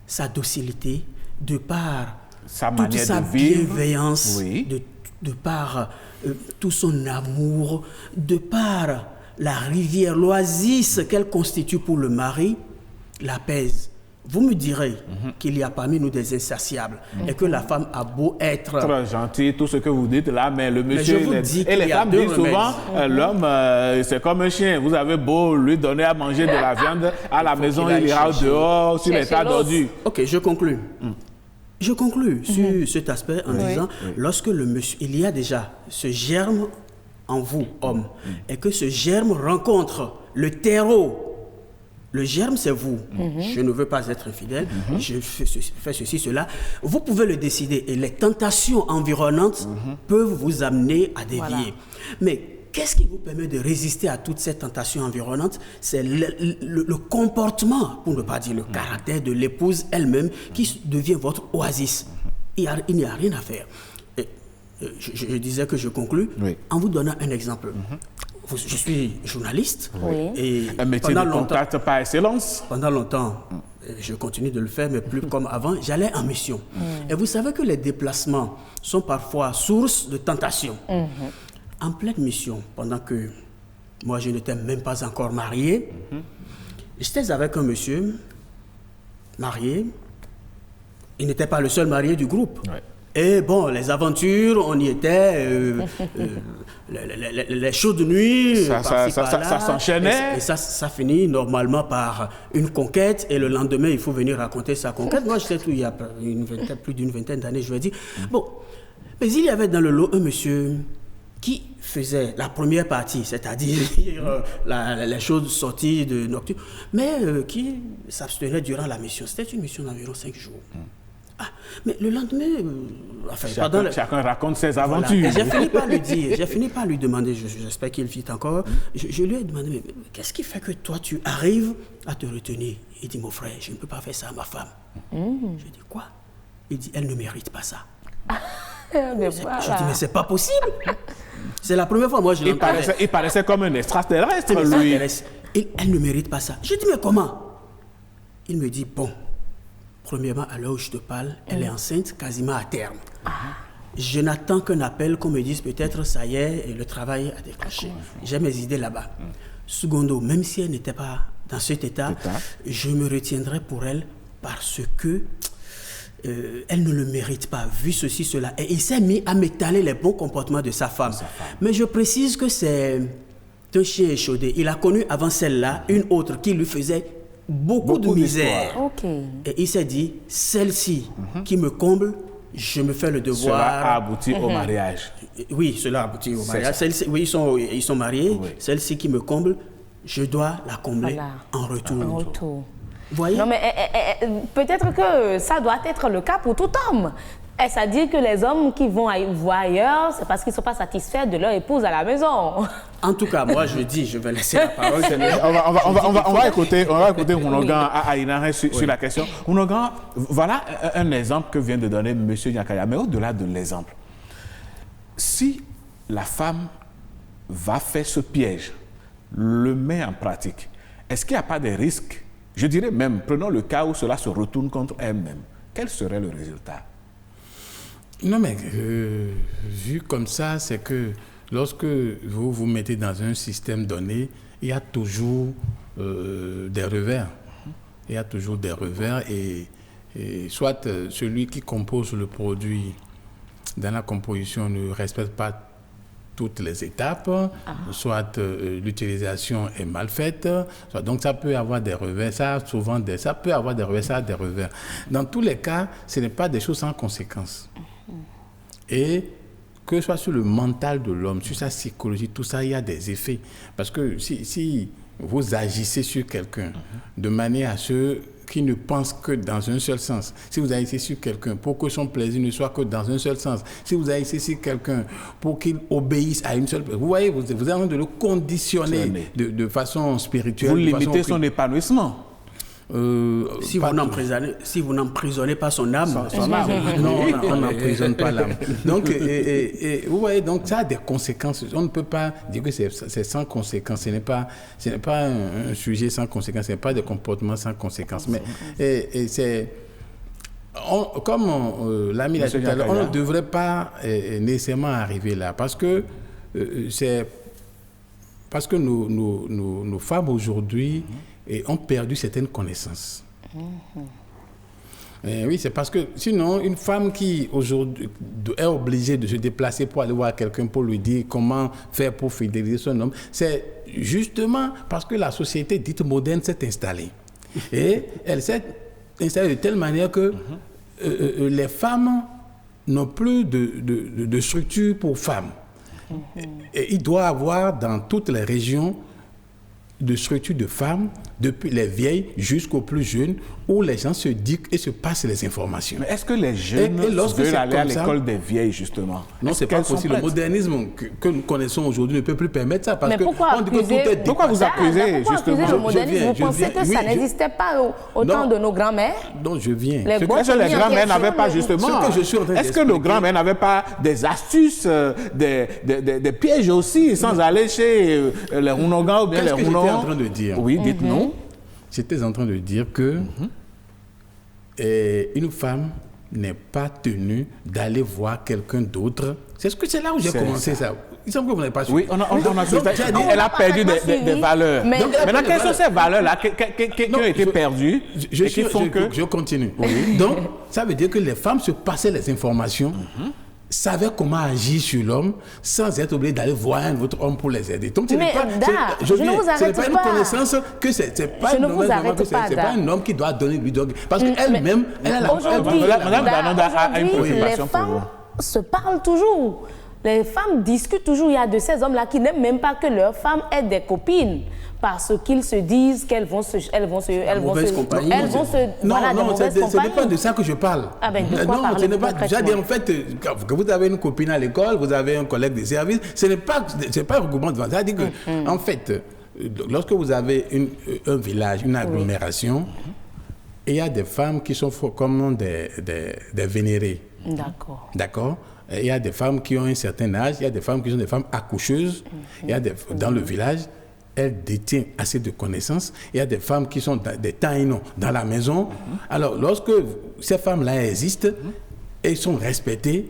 sa docilité, de par toute sa bienveillance, de par tout son amour, de par la rivière, l'oasis qu'elle constitue pour le mari, l'apaise. Vous me direz qu'il y a parmi nous des insatiables et que la femme a beau être... Très gentil, tout ce que vous dites là, mais le monsieur... et les femmes disent souvent, l'homme, c'est comme un chien. Vous avez beau lui donner à manger de la viande, à la maison, il ira dehors sur les tas d'ordures. Ok, je conclue. Je conclue sur cet aspect en disant, lorsque le monsieur, il y a déjà ce germe en vous, homme, et que ce germe rencontre le terreau. Le germe, c'est vous. Je ne veux pas être infidèle. Je fais ceci, cela. Vous pouvez le décider. Et les tentations environnantes peuvent vous amener à dévier. Voilà. Mais qu'est-ce qui vous permet de résister à toutes ces tentations environnantes? C'est le comportement, pour ne pas dire le caractère de l'épouse elle-même, qui devient votre oasis. Il n'y a rien à faire. Et, je disais que je conclus en vous donnant un exemple. Je suis journaliste et un métier de contact par excellence. Pendant longtemps, je continue de le faire, mais plus comme avant, j'allais en mission. Et vous savez que les déplacements sont parfois source de tentation. En pleine mission, pendant que moi je n'étais même pas encore marié, j'étais avec un monsieur marié. Il n'était pas le seul marié du groupe. Et bon, les aventures, on y était, les chaudes nuits, ça s'enchaînait. Et ça finit normalement par une conquête, et le lendemain, il faut venir raconter sa conquête. Moi, je sais tout, il y a plus d'une vingtaine d'années, je lui ai dit, bon, mais il y avait dans le lot un monsieur qui faisait la première partie, c'est-à-dire les choses sorties de nocturne, mais qui s'abstenait durant la mission. C'était une mission d'environ 5 jours. Mais le lendemain, chacun raconte ses aventures. Voilà. J'ai fini par lui dire, j'ai fini par lui demander, j'espère qu'il vit encore, je lui ai demandé, mais qu'est-ce qui fait que toi tu arrives à te retenir? Il dit, mon frère, je ne peux pas faire ça à ma femme. Je dis, quoi? Il dit, elle ne mérite pas ça. Je dis, mais c'est pas possible. C'est la première fois, moi je l'entendais. Il paraissait comme un extraterrestre, lui. Elle ne mérite pas ça. Je dis, mais comment? Il me dit, bon, premièrement, à l'heure où je te parle, elle est enceinte quasiment à terme. Je n'attends qu'un appel qu'on me dise peut-être ça y est, et le travail a décroché. J'ai mes idées là-bas. Secondo, même si elle n'était pas dans cet état, je me retiendrai pour elle parce que elle ne le mérite pas, vu ceci, cela. Et il s'est mis à m'étaler les bons comportements de sa femme. Mais je précise que c'est un chien échaudé. Il a connu avant celle-là une autre qui lui faisait beaucoup de misère. Ok. Et il s'est dit, celle-ci qui me comble, je me fais le devoir. Cela a abouti au mariage. Oui, cela aboutit au C'est mariage. ça. Oui, ils sont mariés. Oui. Celle-ci qui me comble, je dois la combler Voilà. en retour. En retour. Vous voyez? Non, mais peut-être que ça doit être le cas pour tout homme. Est-ce à dire que les hommes qui vont voir ailleurs, c'est parce qu'ils ne sont pas satisfaits de leur épouse à la maison? En tout cas, moi, je dis, je vais laisser la parole. On va écouter Rounogan Aïnaré sur la question. Rounogan, voilà un exemple que vient de donner M. Nyakaya. Mais au-delà de l'exemple, si la femme va faire ce piège, le met en pratique, est-ce qu'il n'y a pas de risques? Je dirais même, prenons le cas où cela se retourne contre elle-même. Quel serait le résultat? Non, mais vu comme ça, c'est que lorsque vous vous mettez dans un système donné, il y a toujours des revers. Il y a toujours des revers et soit celui qui compose le produit dans la composition ne respecte pas toutes les étapes, soit l'utilisation est mal faite, donc ça peut avoir des revers, ça peut avoir des revers, ça a des revers. Dans tous les cas, ce n'est pas des choses sans conséquences. Et que ce soit sur le mental de l'homme, sur sa psychologie, tout ça, il y a des effets. Parce que si vous agissez sur quelqu'un de manière à ce qui ne pense que dans un seul sens, si vous agissez sur quelqu'un pour que son plaisir ne soit que dans un seul sens, si vous agissez sur quelqu'un pour qu'il obéisse à une seule... Vous voyez, vous êtes en train de le conditionner de façon spirituelle. Vous limitez son épanouissement. Si vous n'emprisonnez pas son âme, non, on n'emprisonne pas l'âme. Donc, vous voyez, donc ça a des conséquences. On ne peut pas dire que c'est sans conséquences. Ce n'est pas un sujet sans conséquences. Ce n'est pas des comportements sans conséquences. Mais comme l'ami l'a dit tout à l'heure, on ne devrait pas nécessairement arriver là, parce que nos femmes aujourd'hui ont perdu certaines connaissances. Oui, c'est parce que sinon, une femme qui aujourd'hui est obligée de se déplacer pour aller voir quelqu'un pour lui dire comment faire pour fidéliser son homme, c'est justement parce que la société dite moderne s'est installée. Et elle s'est installée de telle manière que les femmes n'ont plus de structure pour femmes. Et il doit y avoir dans toutes les régions de structures de femmes, depuis les vieilles jusqu'aux plus jeunes, où les gens se dictent et se passent les informations. Mais est-ce que les jeunes veulent aller à l'école des vieilles, justement? Non, c'est pas possible. Le modernisme que nous connaissons aujourd'hui ne peut plus permettre ça. Parce mais pourquoi vous accusez, justement? Le modernisme, vous pensez que ça n'existait pas au temps de nos grands-mères? Non, je viens. Est-ce que les grands-mères n'avaient pas, justement... Est-ce que nos grands-mères n'avaient pas des astuces, des pièges aussi, sans aller chez les Rounogans ou bien les Rounogans? En train de dire. Oui, dites-nous. J'étais en train de dire que une femme n'est pas tenue d'aller voir quelqu'un d'autre. C'est là où j'ai commencé ça. Il semble que vous n'avez pas suivi. Oui, on a suivi. Elle a perdu des valeurs. Donc, maintenant, quelles sont ces valeurs-là qui ont été perdues et qui font que... Je continue. Oui. Donc, ça veut dire que les femmes se passaient les informations, savaient comment agir sur l'homme sans être obligé d'aller voir un autre homme pour les aider. Donc, ce n'est pas une connaissance que c'est pas un homme qui doit donner lui. Parce qu'elle-même, elle a la... Madame Dananda a une préoccupation pour vous. Les femmes se parlent toujours. Les femmes discutent toujours. Il y a de ces hommes-là qui n'aiment même pas que leurs femmes aient des copines. Parce qu'ils se disent qu'elles vont se... Non, ce n'est pas de ça que je parle. Ah ben, de quoi non, parler ce n'est pas... J'ai en fait, que vous avez une copine à l'école, vous avez un collègue de service, ce n'est pas un regroupement de vente. C'est-à-dire que, en fait, lorsque vous avez un village, une agglomération, il y a des femmes qui sont comme des vénérées. D'accord. Il y a des femmes qui ont un certain âge, il y a des femmes qui sont des femmes accoucheuses, il y a dans le village, elles détiennent assez de connaissances. Il y a des femmes qui sont des taïnos dans la maison. Alors, lorsque ces femmes-là existent et sont respectées,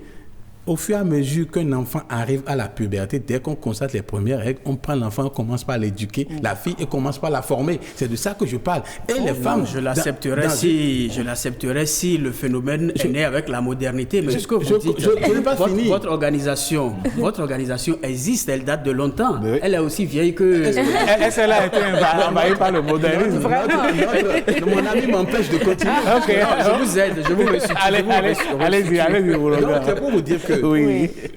Au fur et à mesure qu'un enfant arrive à la puberté, dès qu'on constate les premières règles, on prend l'enfant, on commence par l'éduquer, la fille, et commence par la former. C'est de ça que je parle. Et les femmes... Je l'accepterais si le phénomène est né avec la modernité. Mais ce que vous dites, je n'ai pas fini. Votre organisation existe, elle date de longtemps. Oui. Elle est aussi vieille que... Elle a été envahie par le modernisme. Mon ami m'empêche de continuer. Okay. Je vous aide, je vous restitue. Allez-y. Donc, c'est pour vous dire que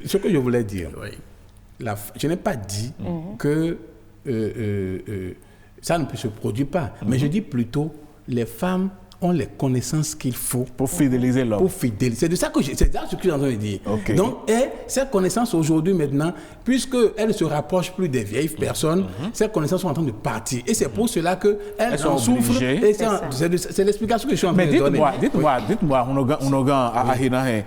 ce que je voulais dire, je n'ai pas dit que ça ne se produit pas, mais je dis plutôt les femmes ont les connaissances qu'il faut pour fidéliser l'homme. C'est de ça que c'est ça ce que je suis en train de dire. Okay. Donc, et ces connaissances aujourd'hui maintenant, puisqu'elles ne se rapprochent plus des vieilles personnes, ces connaissances sont en train de partir. Et c'est pour cela qu'elles en souffrent. Et c'est l'explication que je suis en train de donner. Dites-moi, Onogan Ahinahe,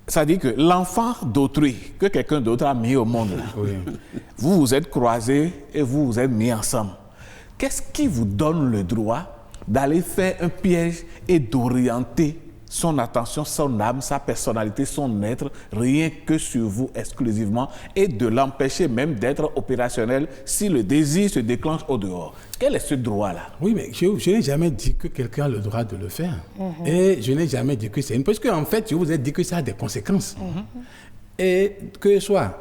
ça dit que l'enfant d'autrui, que quelqu'un d'autre a mis au monde, là, vous vous êtes croisés et vous vous êtes mis ensemble. Qu'est-ce qui vous donne le droit d'aller faire un piège et d'orienter son attention, son âme, sa personnalité, son être, rien que sur vous exclusivement, et de l'empêcher même d'être opérationnel si le désir se déclenche au dehors? Quel est ce droit-là? Oui, mais je n'ai jamais dit que quelqu'un a le droit de le faire. Et je n'ai jamais dit que c'est une... Parce qu'en fait, je vous ai dit que ça a des conséquences. Et que ce soit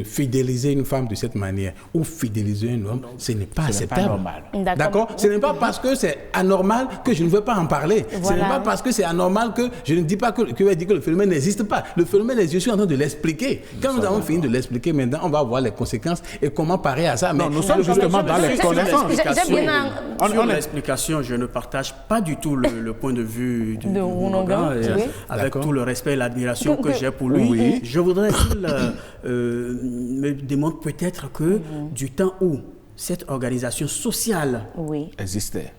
fidéliser une femme de cette manière ou fidéliser un homme, ce n'est pas acceptable. Pas D'accord? Ce n'est pas parce que c'est anormal que je ne veux pas en parler. Voilà. Ce n'est pas parce que c'est anormal que je ne dis pas que le phénomène n'existe pas. Le phénomène existe, je suis en train de l'expliquer. Quand nous avons fini de l'expliquer, maintenant, on va voir les conséquences et comment parer à ça. Non, nous sommes justement dans les connaissances. Sur l'explication, je ne partage pas du tout le point de vue de Onogan, avec tout le respect et l'admiration que j'ai pour lui. Oui. Je voudrais qu'il me démontre peut-être que du temps où cette organisation sociale existait,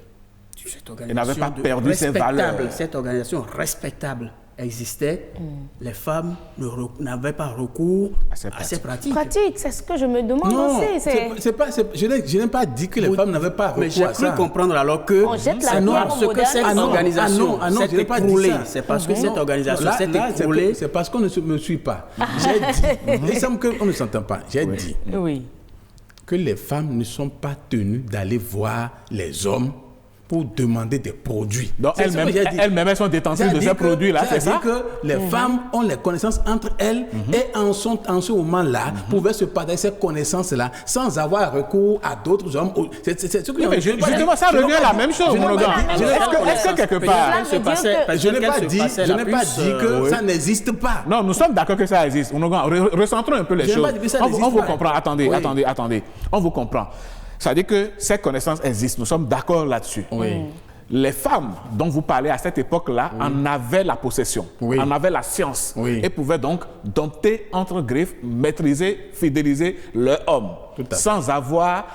elle n'avait pas perdu ses valeurs. Cette organisation respectable existait, les femmes n'avaient pas recours à ces pratiques. C'est ce que je me demande aussi. Je n'ai pas dit que les femmes n'avaient pas recours à ça. Mais j'ai cru comprendre alors que cette organisation s'est écroulée. C'est parce que cette organisation s'est écroulée. C'est parce qu'on ne me suit pas. J'ai dit, il semble qu'on ne s'entend pas. J'ai dit que les femmes ne sont pas tenues d'aller voir les hommes pour demander des produits. Donc elles-mêmes sont détentrices de ces produits-là, c'est ça? C'est-à-dire que les femmes ont les connaissances entre elles et en ce moment-là pouvaient se partager ces connaissances-là sans avoir recours à d'autres hommes. Justement, ça revient à la même chose, Est-ce que quelque part... Je n'ai pas dit que ça n'existe pas. Non, nous sommes d'accord que ça existe. Recentrons un peu les choses. On vous comprend. Attendez. On vous comprend. Ça veut dire que ces connaissances existent, nous sommes d'accord là-dessus. Les femmes dont vous parlez à cette époque-là en avaient la possession, en avaient la science, et pouvaient donc dompter, entre griffes, maîtriser, fidéliser leur homme, sans avoir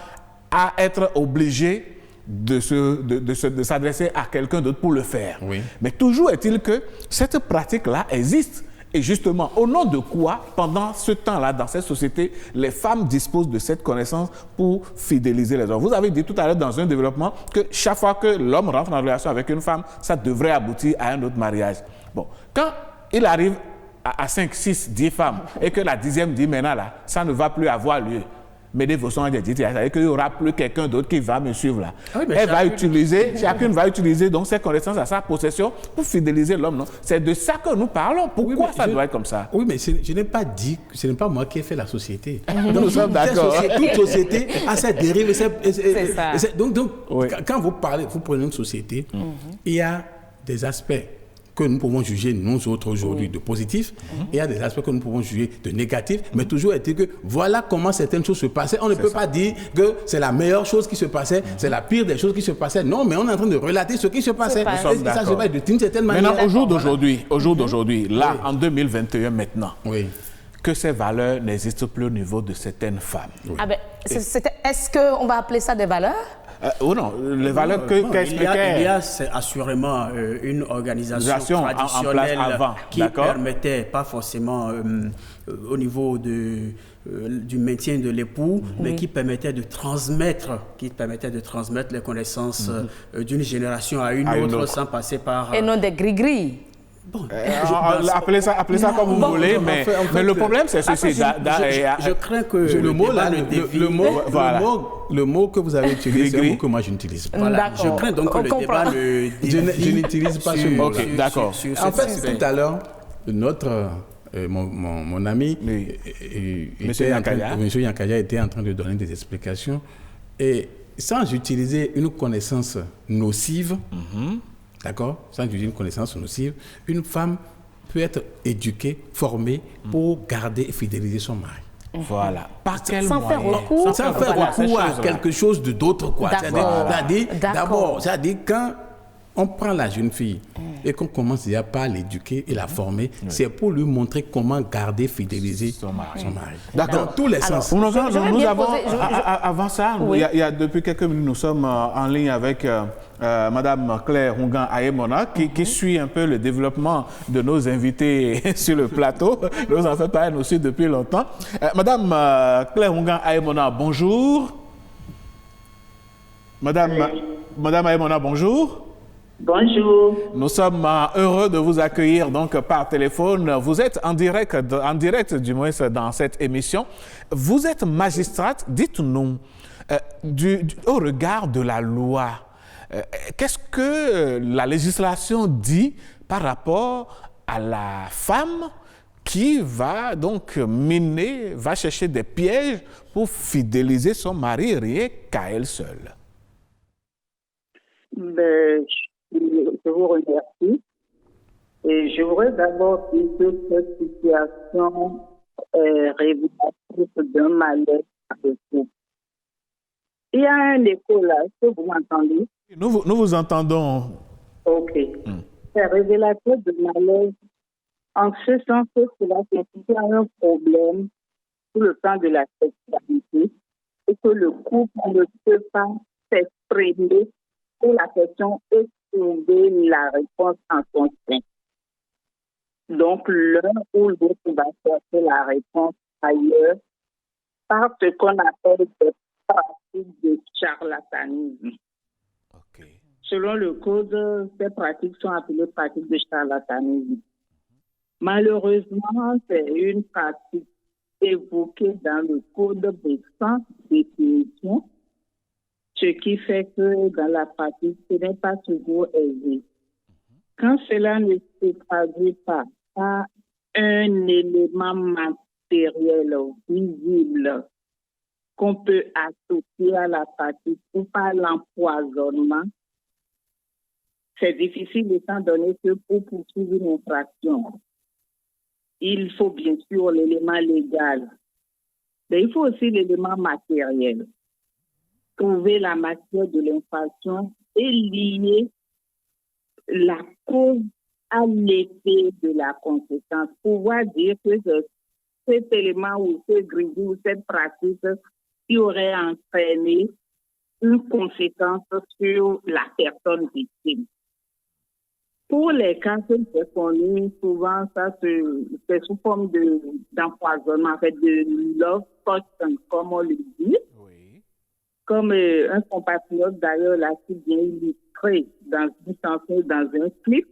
à être obligées de s'adresser à quelqu'un d'autre pour le faire. Mais toujours est-il que cette pratique-là existe. Et justement, au nom de quoi, pendant ce temps-là, dans cette société, les femmes disposent de cette connaissance pour fidéliser les hommes? Vous avez dit tout à l'heure dans un développement que chaque fois que l'homme rentre en relation avec une femme, ça devrait aboutir à un autre mariage. Bon, quand il arrive à 5, 6, 10 femmes et que la 10e dit maintenant là, ça ne va plus avoir lieu. Mais c'est-à-dire qu'il n'y aura plus quelqu'un d'autre qui va me suivre là. Chacune va utiliser donc ses connaissances à sa possession pour fidéliser l'homme. Non? C'est de ça que nous parlons. Pourquoi ça doit être comme ça? Oui, mais je n'ai pas dit que ce n'est pas moi qui ai fait la société. Donc, nous sommes d'accord. Toute société a ses dérives. Donc quand vous parlez, vous prenez une société, il y a des aspects que nous pouvons juger, nous autres aujourd'hui, de positifs, et il y a des aspects que nous pouvons juger de négatifs, mais toujours est-il que voilà comment certaines choses se passaient. On ne peut pas dire que c'est la meilleure chose qui se passait, c'est la pire des choses qui se passaient. Non, mais on est en train de relater ce qui se passait. Ça se passe d'une certaine manière. Maintenant, au jour d'aujourd'hui, là, en 2021 maintenant, que ces valeurs n'existent plus au niveau de certaines femmes. Est-ce qu'on va appeler ça des valeurs? Ou non, les valeurs qu'expliquait... Il y a assurément une organisation traditionnelle qui permettait, pas forcément au niveau du maintien de l'époux, mais qui permettait de transmettre les connaissances d'une génération à une autre sans passer par... Et non des gris-gris. Bon, appelez ça comme vous voulez, mais le problème, c'est ceci. Je crains que le mot que vous avez utilisé, c'est un mot que moi je n'utilise pas. Voilà, je crains donc que le débat ne dévie. Je n'utilise pas ce mot. Ok, d'accord. En fait, tout à l'heure, mon ami, M. Yankaya était en train de donner des explications. Et sans utiliser une connaissance nocive, d'accord, sans utiliser une connaissance nocive, une femme peut être éduquée, formée pour garder et fidéliser son mari. Voilà. Par quel sans moyen? faire recours, Sans faire recours à quelque chose d'autre, quoi. D'accord. C'est-à-dire, quand on prend la jeune fille et qu'on commence déjà par l'éduquer et la former, c'est pour lui montrer comment garder, fidéliser son mari. D'accord. Dans tous les sens. Nous avons, avant ça, il y a depuis quelques minutes, nous sommes en ligne avec Madame Claire Hungan Ayemona qui suit un peu le développement de nos invités sur le plateau. Nous en fait parler aussi depuis longtemps. Madame Claire Hungan Ayemona, bonjour. Madame Ayemona, bonjour. Bonjour. Nous sommes heureux de vous accueillir donc par téléphone. Vous êtes en direct du moins dans cette émission. Vous êtes magistrate. Dites-nous, au regard de la loi, qu'est-ce que la législation dit par rapport à la femme qui va donc va chercher des pièges pour fidéliser son mari rien qu'à elle seule? Je vous remercie. Et je voudrais d'abord dire que cette situation est révélatrice d'un malaise de couple. Il y a un écho là, est-ce que vous m'entendez? Nous vous entendons. Ok. C'est révélateur de malaise en ce sens que cela constitue un problème sur le plan de la sexualité et que le couple ne peut pas s'exprimer sur la question et trouver la réponse en son sein. Donc, l'un ou l'autre va chercher la réponse ailleurs par ce qu'on appelle des pratiques de charlatanisme. Okay. Selon le code, ces pratiques sont appelées pratiques de charlatanisme. Malheureusement, c'est une pratique évoquée dans le code des sans définition, ce qui fait que dans la pratique, ce n'est pas toujours aisé. Quand cela ne se traduit pas par un élément matériel visible qu'on peut associer à la pratique ou par l'empoisonnement, c'est difficile étant donné que pour poursuivre une infraction, il faut bien sûr l'élément légal, mais il faut aussi l'élément matériel. Trouver la matière de l'infraction et lier la cause à l'effet de la conséquence. Pouvoir dire que cet élément ou ce grisou ou cette pratique qui aurait entraîné une conséquence sur la personne victime. Pour les cas que c'est connu, souvent ça c'est sous forme d'empoisonnement, en fait, de love poison, comme on le dit. Oui. Comme un compatriote d'ailleurs l'a si bien illustré dans un clip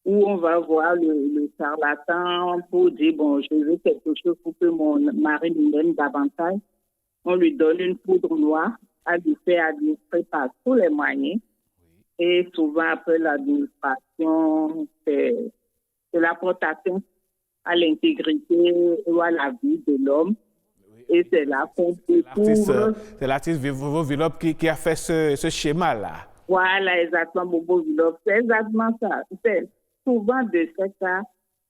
où on va voir le charlatan pour dire bon, je veux quelque chose pour que mon mari m'aime davantage. On lui donne une poudre noire à lui faire administrer par tous les moyens. Et souvent, après l'administration, c'est l'apportation à l'intégrité ou à la vie de l'homme. Oui. Et c'est là qu'on découvre... C'est l'artiste Bobo Villop qui a fait ce schéma-là. Voilà, exactement, Bobo Villop. C'est exactement ça. C'est souvent de ces cas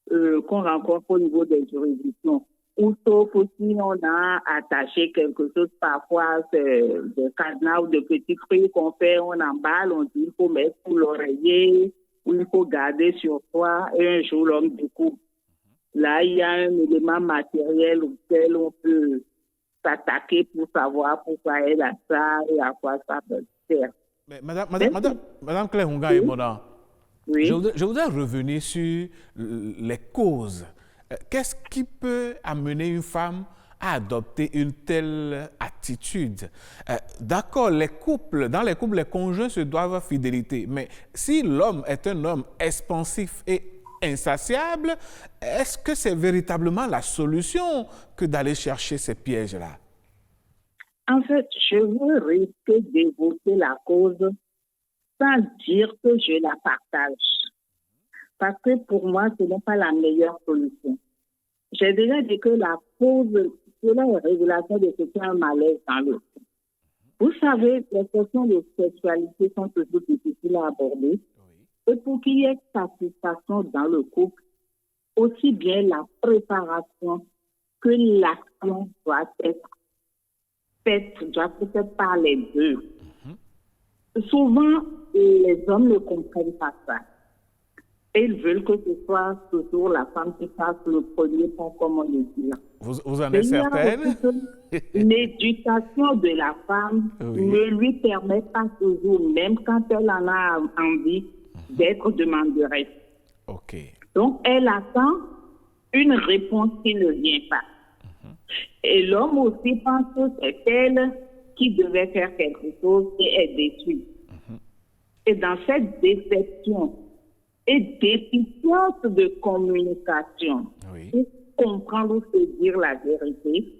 qu'on rencontre au niveau des juridictions. Ou sauf aussi, on a attaché quelque chose, parfois, des cadenas ou de petits fruits qu'on fait, on emballe, on dit il faut mettre sous l'oreiller, ou il faut garder sur soi, et un jour l'homme découvre. Là, il y a un élément matériel auquel on peut s'attaquer pour savoir pourquoi elle a ça et à quoi ça peut faire. Mais Madame Claire Hungan Ayemona, oui. Je voudrais revenir sur les causes. Qu'est-ce qui peut amener une femme à adopter une telle attitude? D'accord, dans les couples, les conjoints se doivent fidélité, mais si l'homme est un homme expansif et insatiable, est-ce que c'est véritablement la solution que d'aller chercher ces pièges-là? En fait, je veux risquer d'évoquer la cause sans dire que je la partage. Parce que pour moi, ce n'est pas la meilleure solution. J'ai déjà dit que la cause, c'est la révélation de ce qu'est un malaise dans le couple. Vous savez, les questions de sexualité sont toujours difficiles à aborder. Et pour qu'il y ait satisfaction dans le couple, aussi bien la préparation que l'action doit être faite par les deux. Souvent, les hommes ne comprennent pas ça. Et ils veulent que ce soit toujours la femme qui fasse le premier pas, comme on le dit. Vous en êtes certaine? L'éducation de la femme ne lui permet pas toujours, même quand elle en a envie, d'être demanderesse. Donc, elle attend une réponse qui ne vient pas. Et l'homme aussi pense que c'est elle qui devait faire quelque chose et est déçue. Et dans cette déception et déficience de communication, pour comprendre ou se dire la vérité,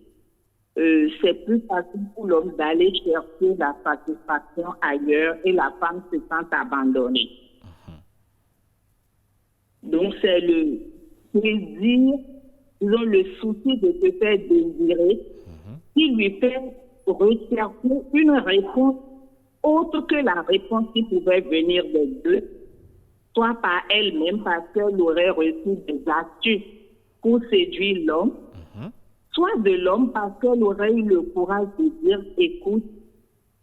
c'est plus facile pour l'homme d'aller chercher la satisfaction ailleurs et la femme se sent abandonnée. Donc, c'est le plaisir, disons, le souci de se faire désirer qui lui fait rechercher une réponse autre que la réponse qui pouvait venir des deux, soit par elle-même parce qu'elle aurait reçu des astuces pour séduire l'homme, soit de l'homme parce qu'elle aurait eu le courage de dire, écoute,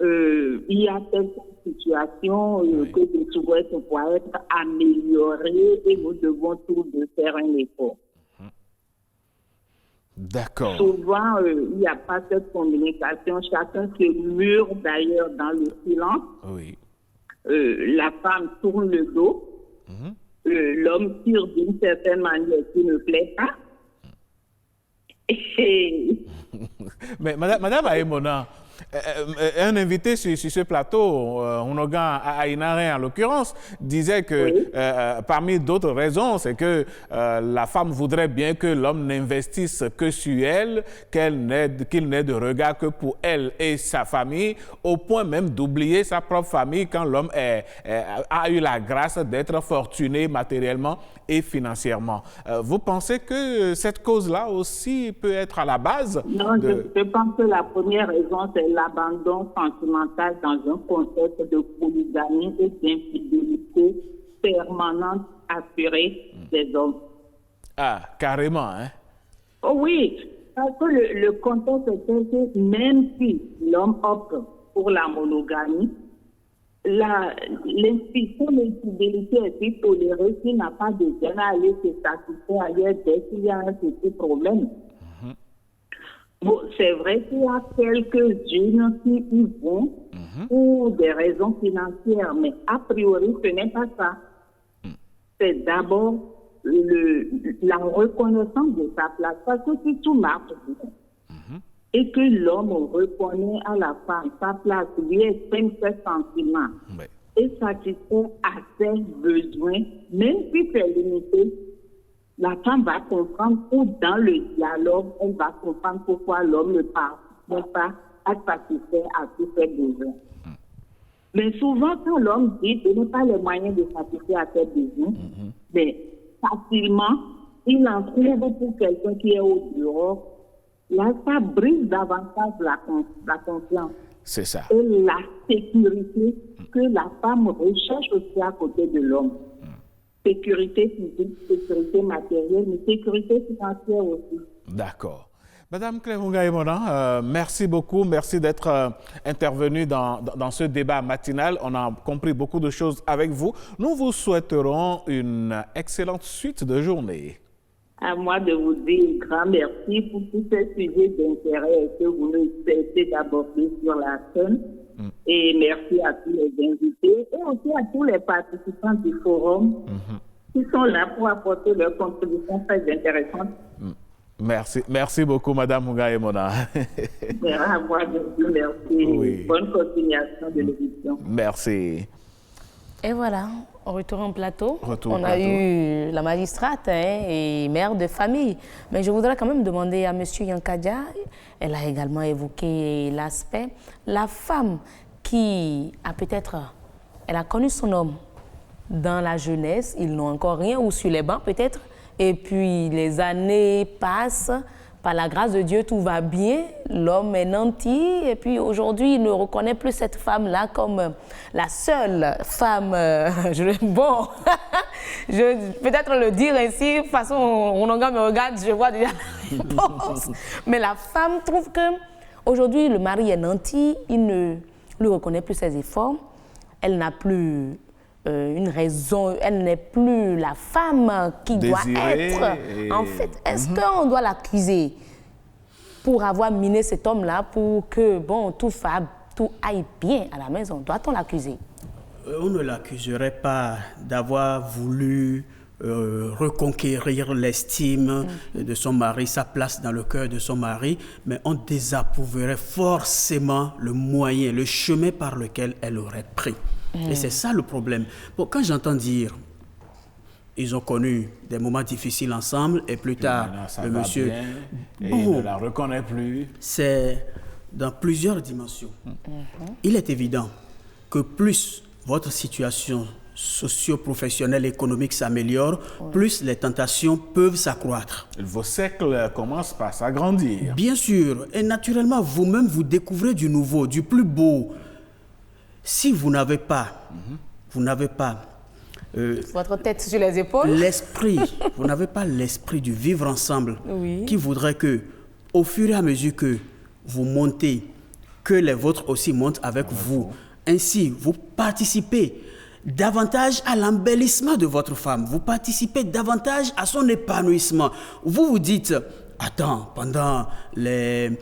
il y a telle situation que je souhaite pouvoir être améliorée et nous devons tous de faire un effort. D'accord. Souvent, il n'y a pas cette communication. Chacun se mure d'ailleurs dans le silence. La femme tourne le dos. L'homme tire d'une certaine manière qui ne plaît pas. Mais Madame Aïmona, un invité sur ce plateau, Onogan Ainare en l'occurrence, disait que parmi d'autres raisons, c'est que la femme voudrait bien que l'homme n'investisse que sur elle, qu'il n'ait de regard que pour elle et sa famille, au point même d'oublier sa propre famille quand l'homme a eu la grâce d'être fortuné matériellement et financièrement. Vous pensez que cette cause-là aussi peut être à la base? Non, je pense que la première raison, c'est l'abandon sentimental dans un contexte de polygamie et d'infidélité permanente assurée des hommes. Ah, carrément, hein? Oh oui, parce que le contexte est tel que même si l'homme opte pour la monogamie, l'institution de l'infidélité est si tolérée qu'il n'a pas de gêne à aller se satisfaire ailleurs dès qu'il y a un petit problème. Bon, c'est vrai qu'il y a quelques-unes qui y vont pour des raisons financières, mais a priori, ce n'est pas ça. C'est d'abord la reconnaissance de sa place. Parce que si tout marche bien, et que l'homme reconnaît à la femme sa place, lui exprime ses sentiments et satisfait à ses besoins, même si c'est limité, la femme va comprendre ou dans le dialogue, elle va comprendre pourquoi l'homme ne parvient pas à satisfaire à tous ses besoins. Mais souvent, quand l'homme dit qu'il n'a pas les moyens de satisfaire à ses besoins, mais facilement, il en trouve pour quelqu'un qui est au bureau. Là, ça brise davantage la confiance. C'est ça. Et la sécurité que la femme recherche aussi à côté de l'homme. Sécurité physique, sécurité matérielle, mais sécurité financière aussi. D'accord. Madame Claire Aïmona, merci beaucoup. Merci d'être intervenue dans ce débat matinal. On a compris beaucoup de choses avec vous. Nous vous souhaiterons une excellente suite de journée. À moi de vous dire un grand merci pour tous ces sujets d'intérêt que vous nous cessez d'aborder sur la scène. Et merci à tous les invités et aussi à tous les participants du forum qui sont là pour apporter leurs contributions très intéressantes. Merci beaucoup, Madame Mugaye Mona. À moi de vous, merci. Oui. Bonne continuation de l'émission. Merci. Et voilà, on retourne en plateau. Retour on au a plateau. eu la magistrate et mère de famille. Mais je voudrais quand même demander à M. Yankadia, elle a également évoqué l'aspect, la femme qui a peut-être, elle a connu son homme dans la jeunesse, ils n'ont encore rien, ou sur les bancs peut-être, et puis les années passent, par la grâce de Dieu, tout va bien, l'homme est nanti, et puis aujourd'hui, il ne reconnaît plus cette femme-là comme la seule femme, bon, peut-être le dire ainsi, de toute façon, Rononga me regarde, je vois déjà la réponse, mais la femme trouve que aujourd'hui, le mari est nanti, il ne lui reconnaît plus ses efforts, elle n'a plus une raison, elle n'est plus la femme qui doit être. En fait, est-ce qu'on doit l'accuser pour avoir miné cet homme-là pour que, bon, tout aille bien à la maison? Doit-on l'accuser? On ne l'accuserait pas d'avoir voulu reconquérir l'estime de son mari, sa place dans le cœur de son mari, mais on désapprouverait forcément le moyen, le chemin par lequel elle aurait pris. Et c'est ça le problème. Bon, quand j'entends dire ils ont connu des moments difficiles ensemble et plus tard le monsieur et il ne la reconnaît plus. C'est dans plusieurs dimensions. Il est évident que plus votre situation socio-professionnelle, économique s'améliore, plus les tentations peuvent s'accroître. Vos cercles commencent par s'agrandir. Bien sûr, et naturellement, vous-même, vous découvrez du nouveau, du plus beau. Si vous n'avez pas, votre tête sur les épaules, l'esprit, vous n'avez pas l'esprit du vivre ensemble, oui, qui voudrait que, au fur et à mesure que vous montez, que les vôtres aussi montent avec vous. Ainsi, vous participez davantage à l'embellissement de votre femme, vous participez davantage à son épanouissement. Vous vous dites, attends, pendant les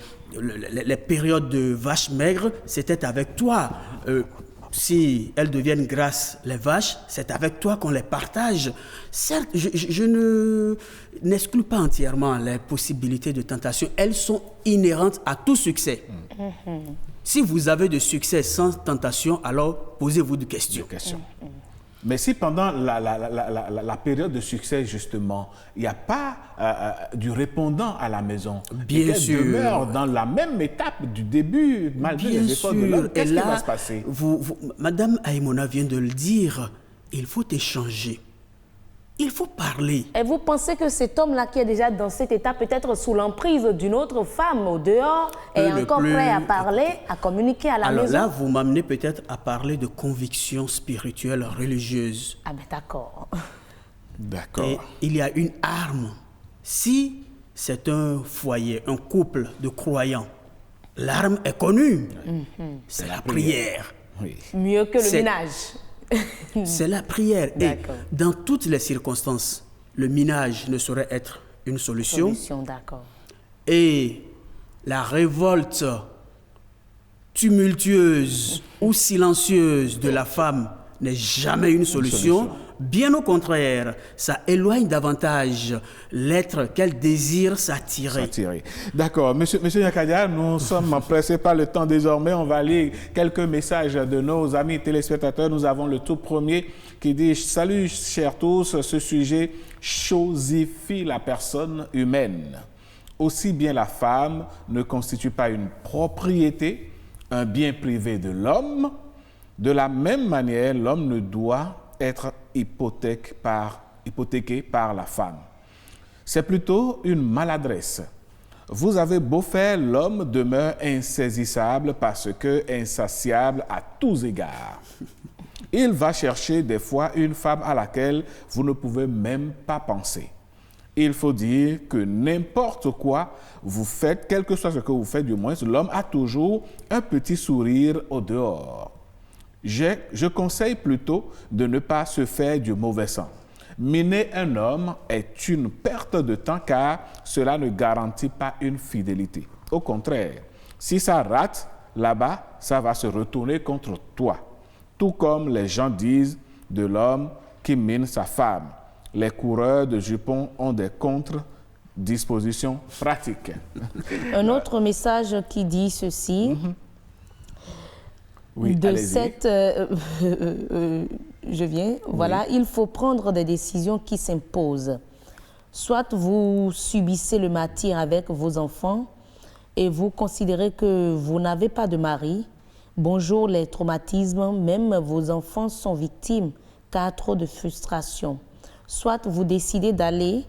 périodes de vaches maigres, c'était avec toi. Si elles deviennent grasses, les vaches, c'est avec toi qu'on les partage. Certes, je n'exclus pas entièrement les possibilités de tentation. Elles sont inhérentes à tout succès. Si vous avez de succès sans tentation, alors posez-vous des questions. Mais si pendant la période de succès, justement, il n'y a pas du répondant à la maison, bien sûr, demeure dans la même étape du début, malgré les efforts de l'homme, qu'est-ce qui va se passer? Madame Aïmona vient de le dire, il faut échanger. Il faut parler. Et vous pensez que cet homme-là qui est déjà dans cet état, peut-être sous l'emprise d'une autre femme au dehors, est encore prêt à parler, à communiquer à la maison? Alors là, vous m'amenez peut-être à parler de convictions spirituelles, religieuses. Ah ben d'accord. D'accord. Et il y a une arme. Si c'est un foyer, un couple de croyants, l'arme est connue. C'est la prière. Oui. Mieux que le ménage. C'est la prière. Et dans toutes les circonstances, le ménage ne saurait être une solution. D'accord. Et la révolte tumultueuse ou silencieuse de la femme n'est jamais une solution. Bien au contraire, ça éloigne davantage l'être qu'elle désire s'attirer. D'accord. Monsieur Yankadia, nous sommes pressés par le temps désormais. On va lire quelques messages de nos amis téléspectateurs. Nous avons le tout premier qui dit « Salut, chers tous, ce sujet chosifie la personne humaine. Aussi bien la femme ne constitue pas une propriété, un bien privé de l'homme. De la même manière, l'homme ne doit être hypothéqué par la femme. C'est plutôt une maladresse. Vous avez beau faire, l'homme demeure insaisissable parce que insatiable à tous égards. Il va chercher des fois une femme à laquelle vous ne pouvez même pas penser. Il faut dire que n'importe quoi vous faites, quel que soit ce que vous faites du moins, l'homme a toujours un petit sourire au dehors. Je conseille plutôt de ne pas se faire du mauvais sang. Miner un homme est une perte de temps car cela ne garantit pas une fidélité. Au contraire, si ça rate, là-bas, ça va se retourner contre toi. Tout comme les gens disent de l'homme qui mine sa femme. Les coureurs de jupons ont des contres dispositions pratiques. Un autre message qui dit ceci. Oui, de allez-y. cette, je viens, voilà, il faut prendre des décisions qui s'imposent. Soit vous subissez le martyre avec vos enfants et vous considérez que vous n'avez pas de mari. Bonjour les traumatismes, même vos enfants sont victimes car trop de frustration. Soit vous décidez d'aller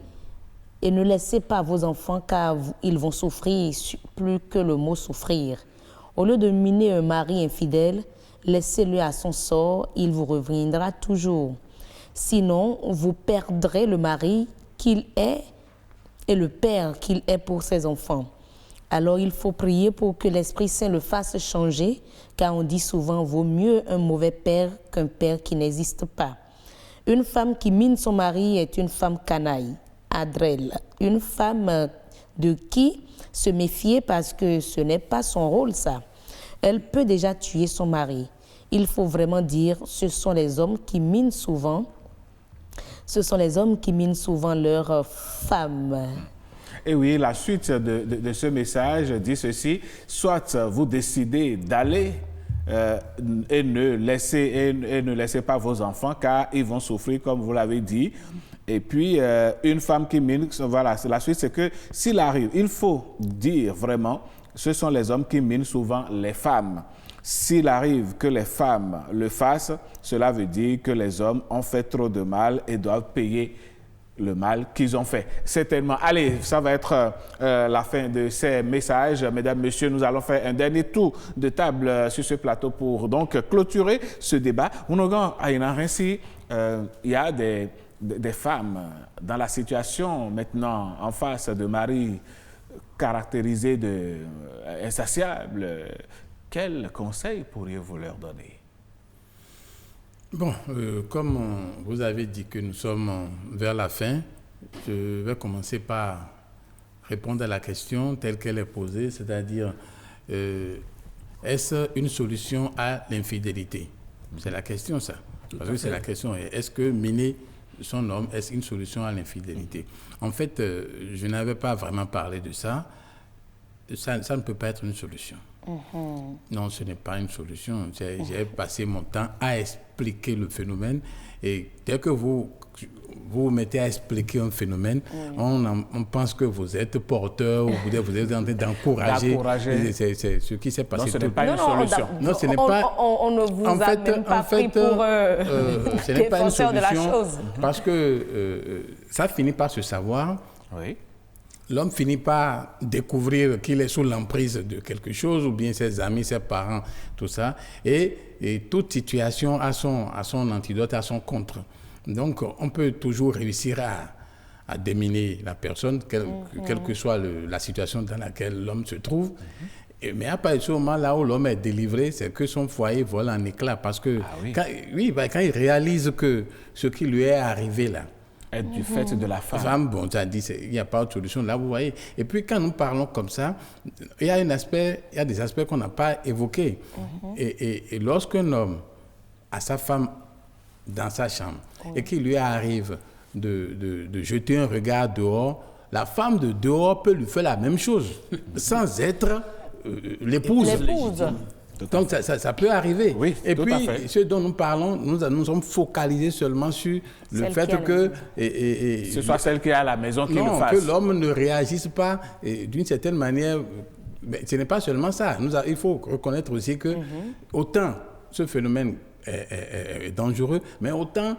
et ne laissez pas vos enfants car ils vont souffrir, plus que le mot souffrir. Au lieu de miner un mari infidèle, laissez-le à son sort, il vous reviendra toujours. Sinon, vous perdrez le mari qu'il est et le père qu'il est pour ses enfants. Alors, il faut prier pour que l'Esprit Saint le fasse changer, car on dit souvent, vaut mieux un mauvais père qu'un père qui n'existe pas. Une femme qui mine son mari est une femme canaille, adrelle, une femme de qui se méfier parce que ce n'est pas son rôle, ça. Elle peut déjà tuer son mari. Il faut vraiment dire, ce sont les hommes qui minent souvent leurs femmes. Et oui, la suite de ce message dit ceci, soit vous décidez d'aller et ne laissez pas vos enfants car ils vont souffrir comme vous l'avez dit. Et puis, une femme qui mine, voilà, la suite c'est que s'il arrive, il faut dire vraiment, ce sont les hommes qui minent souvent les femmes. S'il arrive que les femmes le fassent, cela veut dire que les hommes ont fait trop de mal et doivent payer le mal qu'ils ont fait. Certainement. Allez, ça va être la fin de ces messages. Mesdames, Messieurs, nous allons faire un dernier tour de table sur ce plateau pour donc clôturer ce débat. Il y a des femmes dans la situation maintenant en face de maris caractérisés d'insatiables. Quels conseils pourriez-vous leur donner? Bon, comme vous avez dit que nous sommes vers la fin, je vais commencer par répondre à la question telle qu'elle est posée, c'est-à-dire, est-ce une solution à l'infidélité? C'est la question, ça. Parce que c'est la question, est-ce que miner son homme, est-ce une solution à l'infidélité? En fait, je n'avais pas vraiment parlé de ça. Ça ne peut pas être une solution. Non, ce n'est pas une solution. J'ai passé mon temps à expliquer le phénomène et dès que vous vous mettez à expliquer un phénomène, on pense que vous êtes porteur ou vous êtes en train d'encourager. C'est ce qui s'est passé. Non, ce n'est pas une solution. Non, ce n'est pas... On ne vous a même pas pris pour ce n'est pas une solution de la chose. Parce que ça finit par se savoir. Oui. L'homme finit par découvrir qu'il est sous l'emprise de quelque chose, ou bien ses amis, ses parents, tout ça. Et toute situation a son antidote, a son contre. Donc, on peut toujours réussir à déminer la personne, quelle que soit la situation dans laquelle l'homme se trouve. Mais à partir du moment là où l'homme est délivré, c'est que son foyer vole en éclats. Parce que quand il réalise que ce qui lui est arrivé là, être du fait de la femme. Bon, tu as dit, il n'y a pas de solution. Là, vous voyez. Et puis, quand nous parlons comme ça, il y a des aspects qu'on n'a pas évoqués. Et lorsqu'un homme a sa femme dans sa chambre et qu'il lui arrive de jeter un regard dehors, la femme de dehors peut lui faire la même chose sans être l'épouse. Donc, ça peut arriver. Oui, et puis, ce dont nous parlons, nous sommes focalisés seulement sur le fait que... ce soit celle qui est à la maison qui le fasse. Que l'homme ne réagisse pas d'une certaine manière. Mais ce n'est pas seulement ça. Il faut reconnaître aussi que autant ce phénomène est dangereux, mais autant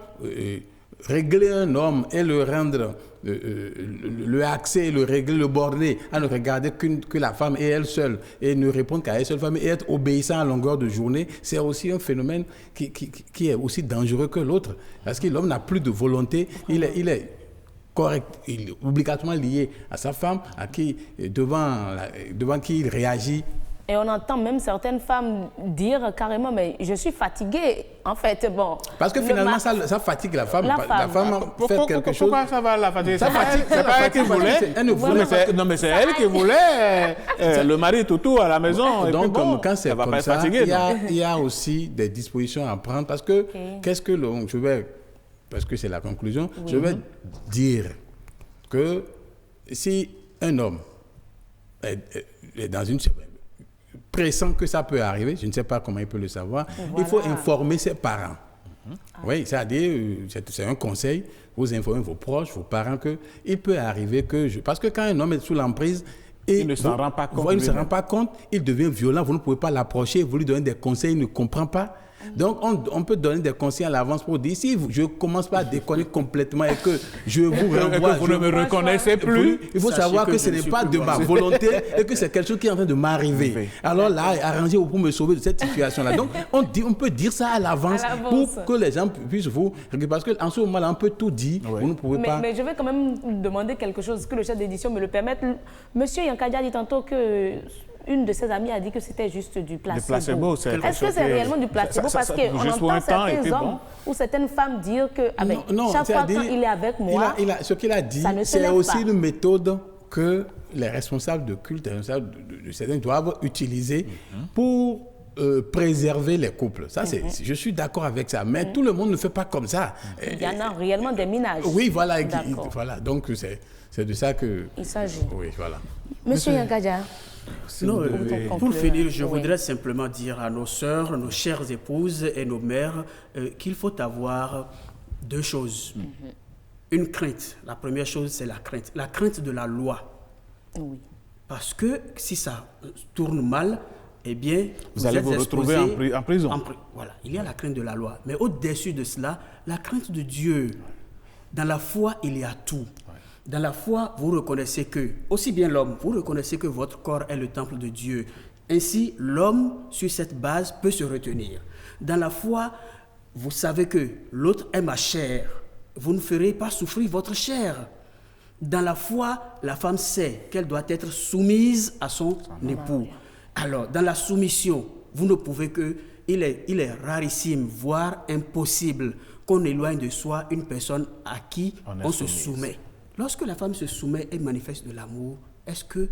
régler un homme et le rendre, le axer, le régler, le border, à ne regarder que la femme et elle seule, et ne répondre qu'à elle seule femme, et être obéissant à longueur de journée, c'est aussi un phénomène qui est aussi dangereux que l'autre. Parce que l'homme n'a plus de volonté, il est correct, il est obligatoirement lié à sa femme, devant qui il réagit. Et on entend même certaines femmes dire carrément, mais je suis fatiguée, en fait. Bon, parce que finalement, ça fatigue la femme. La femme fait quelque chose. Pourquoi ça va la fatiguer? C'est pas elle qui voulait. Non, mais c'est elle qui voulait le mari toutou à la maison. Donc, quand c'est comme ça, il y a aussi des dispositions à prendre. Parce que, parce que c'est la conclusion, je vais dire que si un homme est dans une pressant que ça peut arriver, je ne sais pas comment il peut le savoir, il faut informer ses parents. Oui, c'est-à-dire, c'est un conseil, vous informez vos proches, vos parents, qu'il peut arriver que... Parce que quand un homme est sous l'emprise, il ne s'en rend pas compte. Il ne se rend pas compte, il devient violent, vous ne pouvez pas l'approcher, vous lui donnez des conseils, il ne comprend pas. Donc, on peut donner des conseils à l'avance pour dire, si je ne commence pas à déconner complètement et que je vous renvoie... que vous ne me reconnaissez plus. Il faut savoir que ce n'est pas de ma volonté et que c'est quelque chose qui est en train de m'arriver. Alors là, arrangez-vous pour me sauver de cette situation-là. Donc, on peut dire ça à l'avance pour que les gens puissent vous... Parce qu'en ce moment-là, on peut tout dire, vous ne pouvez pas... Mais je vais quand même demander quelque chose, que le chef d'édition me le permette. Monsieur Yankadia dit tantôt que... Une de ses amies a dit que c'était juste du placebo. Est-ce que c'est réellement du placebo? Parce qu'on entend certains hommes ou certaines femmes dire que chaque fois qu'il est avec moi, ce qu'il a dit, c'est aussi une méthode que les responsables de culte, les responsables de certains doivent utiliser pour préserver les couples. Ça, je suis d'accord avec ça, mais tout le monde ne fait pas comme ça. Il y en a réellement des minages. Oui, voilà. Donc, c'est de ça qu'il s'agit. Oui, voilà. Monsieur Yankadia. Non, pour finir, je voudrais simplement dire à nos sœurs, nos chères épouses et nos mères qu'il faut avoir deux choses. Une crainte. La première chose, c'est la crainte. La crainte de la loi. Oui. Parce que si ça tourne mal, eh bien, vous allez vous retrouver en prison. Voilà, il y a la crainte de la loi. Mais au-dessus de cela, la crainte de Dieu. Dans la foi, il y a tout. Dans la foi, vous reconnaissez que, aussi bien l'homme, vous reconnaissez que votre corps est le temple de Dieu. Ainsi, l'homme, sur cette base, peut se retenir. Dans la foi, vous savez que l'autre est ma chair. Vous ne ferez pas souffrir votre chair. Dans la foi, la femme sait qu'elle doit être soumise à son époux. Alors, dans la soumission, vous ne pouvez que... Il est rarissime, voire impossible, qu'on éloigne de soi une personne à qui on se soumet. Lorsque la femme se soumet et manifeste de l'amour, est-ce que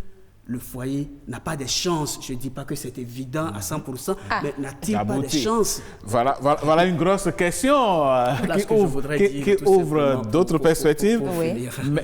le foyer n'a pas des chances? Je ne dis pas que c'est évident à 100%, mais n'a-t-il pas des chances? Voilà une grosse question qui ouvre d'autres perspectives.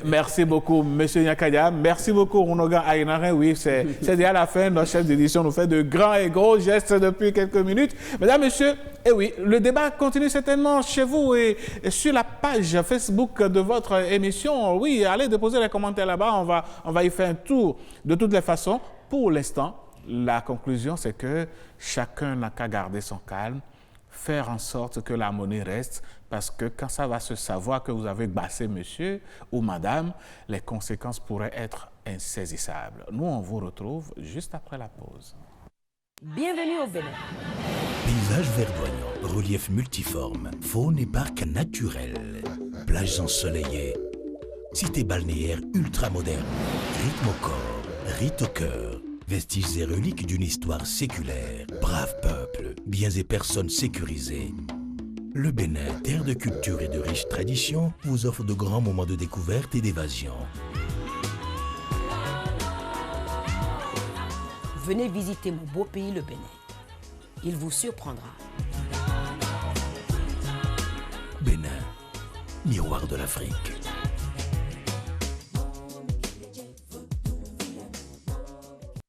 Merci beaucoup, M. Yankadia. Merci beaucoup, Rounogan Aïnaren. Oui, c'est déjà la fin. Notre chef d'édition nous fait de grands et gros gestes depuis quelques minutes. Mesdames, Messieurs, oui, le débat continue certainement chez vous et sur la page Facebook de votre émission. Oui, allez déposer les commentaires là-bas. On va y faire un tour. De toutes les façons, pour l'instant, la conclusion, c'est que chacun n'a qu'à garder son calme, faire en sorte que l'harmonie reste, parce que quand ça va se savoir que vous avez bassé monsieur ou madame, les conséquences pourraient être insaisissables. Nous, on vous retrouve juste après la pause. Bienvenue au Bénin. Paysage verdoyant, relief multiforme, faune et parc naturel, plages ensoleillées, cité balnéaire ultra moderne, rythme au corps, rite au cœur, vestiges et reliques d'une histoire séculaire, brave peuple, biens et personnes sécurisées. Le Bénin, terre de culture et de riches traditions, vous offre de grands moments de découverte et d'évasion. Venez visiter mon beau pays, le Bénin. Il vous surprendra. Bénin, miroir de l'Afrique.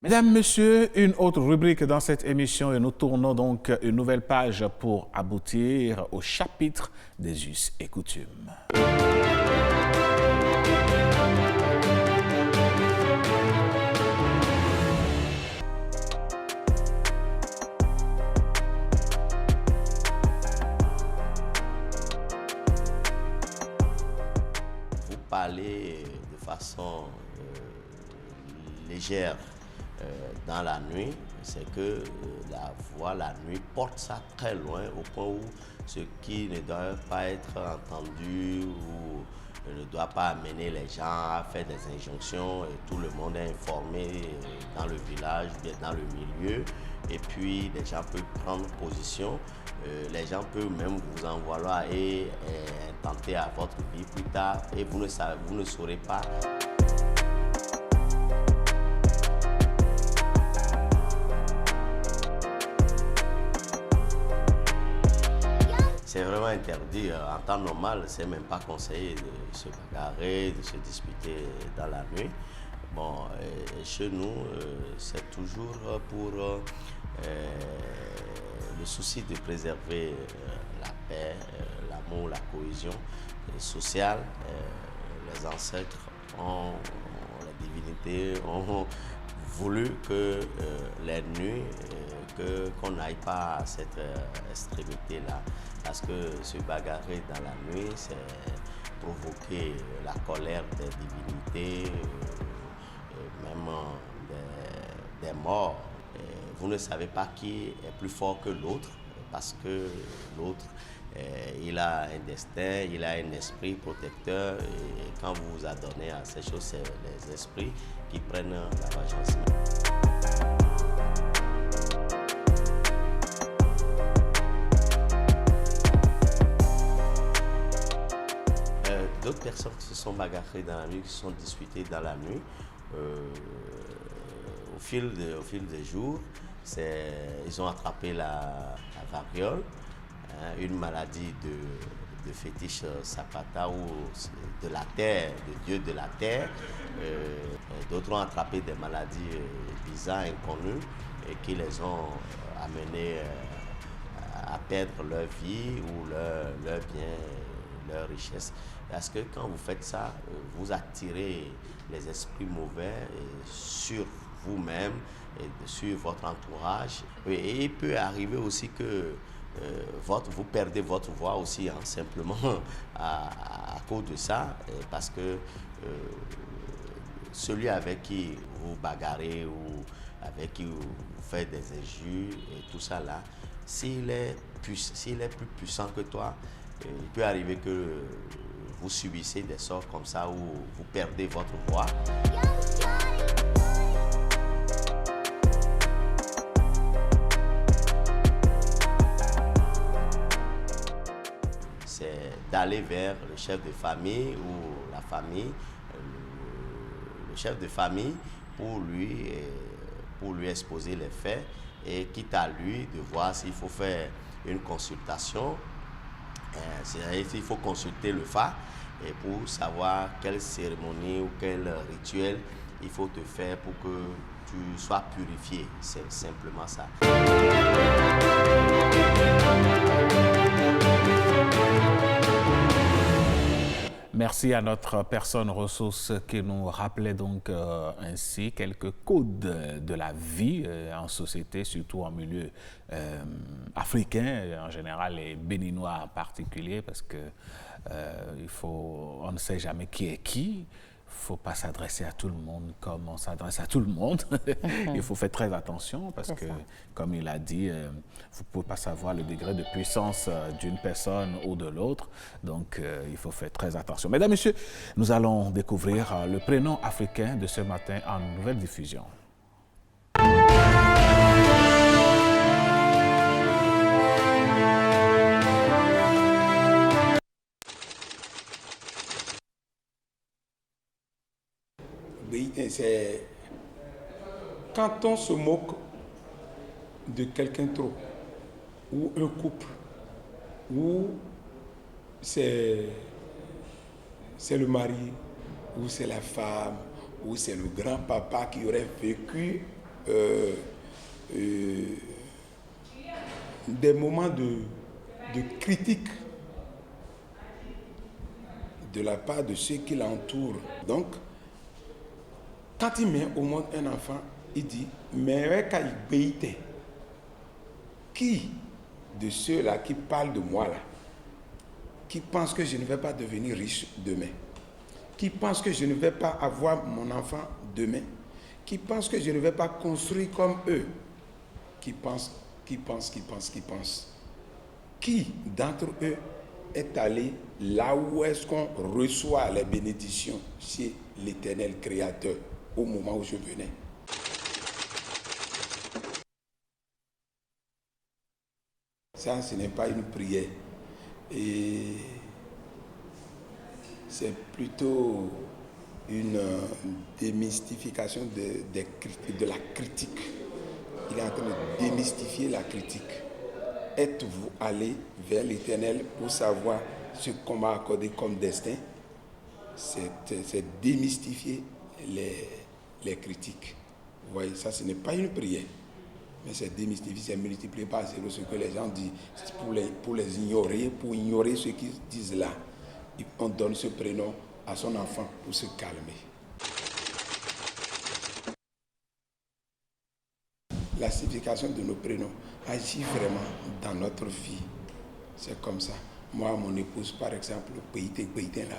Mesdames, Messieurs, une autre rubrique dans cette émission et nous tournons donc une nouvelle page pour aboutir au chapitre des us et coutumes. Vous parlez de façon légère dans la nuit, c'est que la voix, la nuit, porte ça très loin au point où ce qui ne doit pas être entendu ou ne doit pas amener les gens à faire des injonctions et tout le monde est informé dans le village, bien dans le milieu et puis les gens peuvent prendre position, les gens peuvent même vous en vouloir et tenter à votre vie plus tard et vous ne saurez pas. C'est c'est vraiment interdit. En temps normal, c'est même pas conseillé de se bagarrer, de se disputer dans la nuit. Bon, chez nous, c'est toujours pour le souci de préserver la paix, l'amour, la cohésion sociale. Les ancêtres, les divinités ont voulu que les nuits, qu'on n'aille pas à cette extrémité-là. Parce que se bagarrer dans la nuit, c'est provoquer la colère des divinités, même des morts. Vous ne savez pas qui est plus fort que l'autre, parce que l'autre, il a un destin, il a un esprit protecteur, et quand vous vous adonnez à ces choses, c'est les esprits qui prennent la vengeance. D'autres personnes qui se sont bagarrées dans la nuit, qui se sont disputées dans la nuit, au fil des jours, ils ont attrapé la variole, une maladie de fétiche Zapata ou de la terre, de dieu de la terre. D'autres ont attrapé des maladies bizarres, inconnues, et qui les ont amenés à perdre leur vie ou leur bien, leur richesse. Parce que quand vous faites ça, vous attirez les esprits mauvais sur vous-même et sur votre entourage. Et il peut arriver aussi que vous perdez votre voix aussi, hein, simplement à cause de ça, parce que celui avec qui vous bagarrez ou avec qui vous faites des injures et tout ça là, s'il est plus puissant que toi, il peut arriver que vous subissez des sorts comme ça où vous perdez votre voix. C'est d'aller vers le chef de famille ou la famille, le chef de famille pour lui exposer les faits, et quitte à lui de voir s'il faut faire une consultation. Il faut consulter le Fa et pour savoir quelle cérémonie ou quel rituel il faut te faire pour que tu sois purifié. C'est simplement ça. Merci à notre personne ressource qui nous rappelait donc ainsi quelques codes de la vie en société, surtout en milieu africain en général et béninois en particulier, parce que on ne sait jamais qui est qui. Il ne faut pas s'adresser à tout le monde comme on s'adresse à tout le monde. Il faut faire très attention parce que, comme il a dit, vous ne pouvez pas savoir le degré de puissance d'une personne ou de l'autre. Donc, il faut faire très attention. Mesdames, Messieurs, nous allons découvrir le prénom africain de ce matin en nouvelle diffusion. C'est quand on se moque de quelqu'un trop, ou un couple, ou c'est le mari, ou c'est la femme, ou c'est le grand-papa qui aurait vécu des moments de critique de la part de ceux qui l'entourent. Donc, quand il met au monde un enfant, il dit, mais qui de ceux-là qui parlent de moi là, qui pensent que je ne vais pas devenir riche demain, qui pensent que je ne vais pas avoir mon enfant demain, qui pensent que je ne vais pas construire comme eux, qui d'entre eux est allé là où est-ce qu'on reçoit les bénédictions chez l'Éternel Créateur au moment où je venais. Ça, ce n'est pas une prière. Et c'est plutôt une démystification de la critique. Il est en train de démystifier la critique. êtes-vous allé vers l'Éternel pour savoir ce qu'on m'a accordé comme destin? C'est démystifier les critiques. Vous voyez, ça, ce n'est pas une prière, mais c'est démystifier, c'est multiplier par zéro ce que les gens disent pour les ignorer, pour ignorer ce qu'ils disent là. On donne ce prénom à son enfant pour se calmer. La signification de nos prénoms agit vraiment dans notre vie. C'est comme ça. Moi, mon épouse, par exemple, là,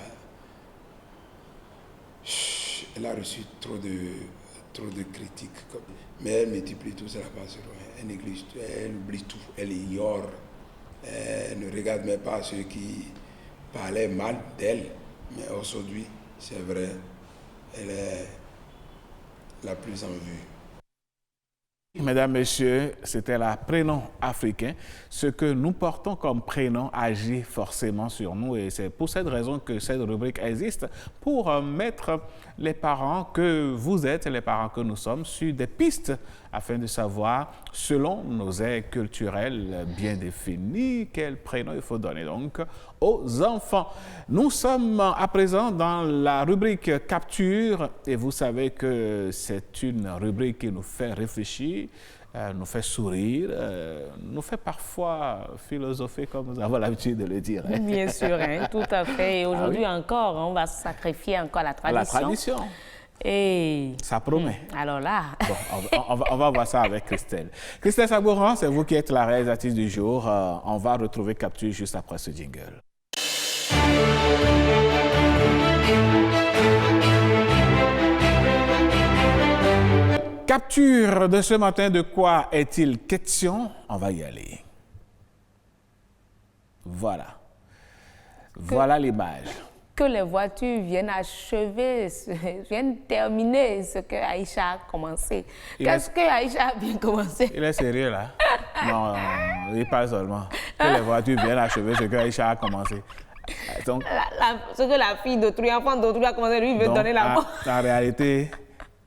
elle a reçu trop de critiques. Mais elle multiplie tout cela par zéro. Elle néglige tout, elle oublie tout, elle ignore. Elle ne regarde même pas ceux qui parlaient mal d'elle. Mais aujourd'hui, c'est vrai, elle est la plus en vue. Mesdames, Messieurs, c'était le prénom africain. Ce que nous portons comme prénom agit forcément sur nous et c'est pour cette raison que cette rubrique existe, pour mettre les parents que vous êtes et les parents que nous sommes sur des pistes afin de savoir, selon nos airs culturels bien définis, quel prénom il faut donner donc aux enfants. Nous sommes à présent dans la rubrique Capture et vous savez que c'est une rubrique qui nous fait réfléchir, nous fait sourire, nous fait parfois philosopher comme nous avons l'habitude de le dire. Hein. Bien sûr, hein, tout à fait. Et aujourd'hui encore, on va sacrifier encore la tradition. La tradition. Et ça promet. Alors là... Bon, on va voir ça avec Christelle. Christelle Sabouran, c'est vous qui êtes la réalisatrice du jour. On va retrouver Capture juste après ce jingle. Capture de ce matin, de quoi est-il question? On va y aller. Voilà. Voilà l'image. Que les voitures viennent achever, viennent terminer ce que Aïcha a commencé. Qu'est-ce que Aïcha a bien commencé? Il est sérieux là? Non, il parle seulement. Que les voitures viennent achever ce que Aïcha a commencé. Donc, ce que la fille d'autrui, l'enfant d'autrui a commencé, lui, il veut donner la mort. En réalité,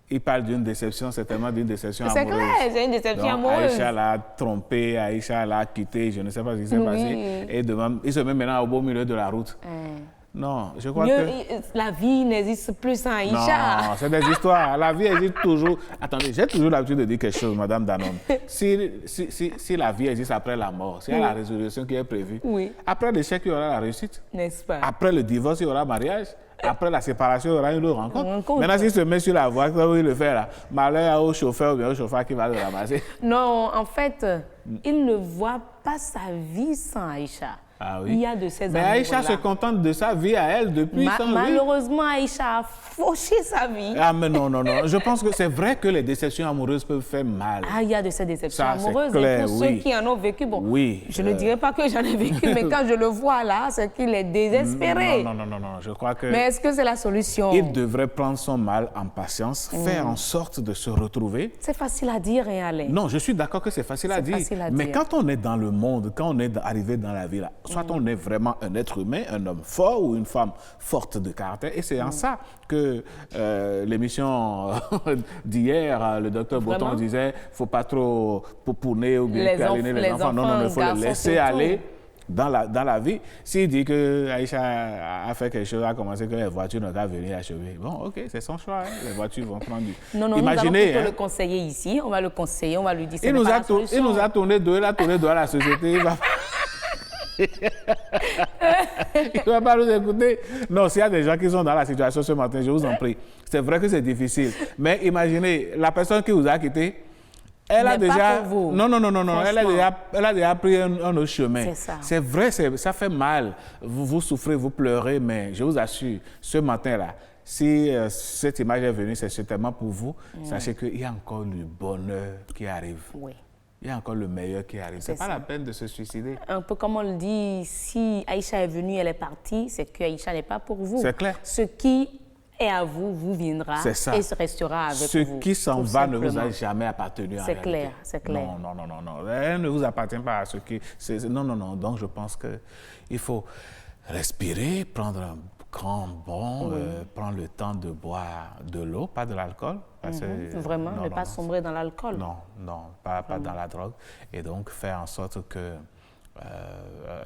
il parle d'une déception, certainement d'une déception amoureuse. C'est clair, c'est une déception amoureuse. Aïcha l'a trompé, Aïcha l'a quitté, je ne sais pas ce qui s'est passé. Et il se met maintenant au beau milieu de la route. Non, je crois que... La vie n'existe plus sans Aïcha. Non, c'est des histoires. La vie existe toujours. Attendez, j'ai toujours l'habitude de dire quelque chose, Madame Danone. Si la vie existe après la mort, s'il y a la résurrection qui est prévue, après l'échec, il y aura la réussite. N'est-ce pas? Après le divorce, il y aura le mariage. Après la séparation, il y aura une autre rencontre. Maintenant, s'il se met sur la voie, comment il le fait là? Malheur au chauffeur ou bien au chauffeur qui va le ramasser. Non, en fait, il ne voit pas sa vie sans Aïcha. Ah oui. Il y a de ces mais Aïcha se contente de sa vie à elle depuis sans lui. Malheureusement, Aïcha a fauché sa vie. Ah mais non. Je pense que c'est vrai que les déceptions amoureuses peuvent faire mal. Ah, il y a de ces déceptions ça, amoureuses. Clair, et pour ceux qui en ont vécu, bon, je ne dirais pas que j'en ai vécu, mais quand je le vois là, c'est qu'il est désespéré. Non, je crois que... Mais est-ce que c'est la solution? Il devrait prendre son mal en patience, faire en sorte de se retrouver. C'est facile à dire, hein, Alain? Non, je suis d'accord que c'est facile à dire. Mais quand on est dans le monde, quand on est arrivé dans la vie là, soit on est vraiment un être humain, un homme fort ou une femme forte de caractère. Et c'est en ça que l'émission d'hier, le docteur Breton disait, il ne faut pas trop pouponner ou bien câliner les enfants. Non, il faut les laisser aller dans la vie. S'il dit que Aïcha a fait quelque chose, a commencé que les voitures n'ont qu'à venir achever. Bon, ok, c'est son choix. Hein. Les voitures vont prendre du... Non, imaginez, nous allons plutôt le conseiller ici. On va le conseiller, on va lui dire il nous a tourné deux, il a tourné deux à la société. Il va... Il ne va pas nous écouter. Non, s'il y a des gens qui sont dans la situation ce matin, je vous en prie. C'est vrai que c'est difficile. Mais imaginez, la personne qui vous a quitté, elle a déjà... Non. Elle a déjà pris un autre chemin. C'est vrai, ça fait mal. Vous souffrez, vous pleurez, mais je vous assure, ce matin-là, si cette image est venue, c'est certainement pour vous. Sachez qu'il y a encore du bonheur qui arrive. Oui. Il y a encore le meilleur qui arrive. C'est pas la peine de se suicider. Un peu comme on le dit, si Aïcha est venue, elle est partie, c'est que Aïcha n'est pas pour vous. C'est clair. Ce qui est à vous, vous viendra et se restera avec vous. Ce qui s'en va ne vous a jamais appartenu. C'est clair, c'est clair. Non. Elle ne vous appartient pas à ce qui... Non. Donc, je pense qu'il faut respirer, prendre un grand bond, prendre le temps de boire de l'eau, pas de l'alcool. Vraiment, ne pas sombrer dans l'alcool. Non, pas dans la drogue. Et donc, faire en sorte que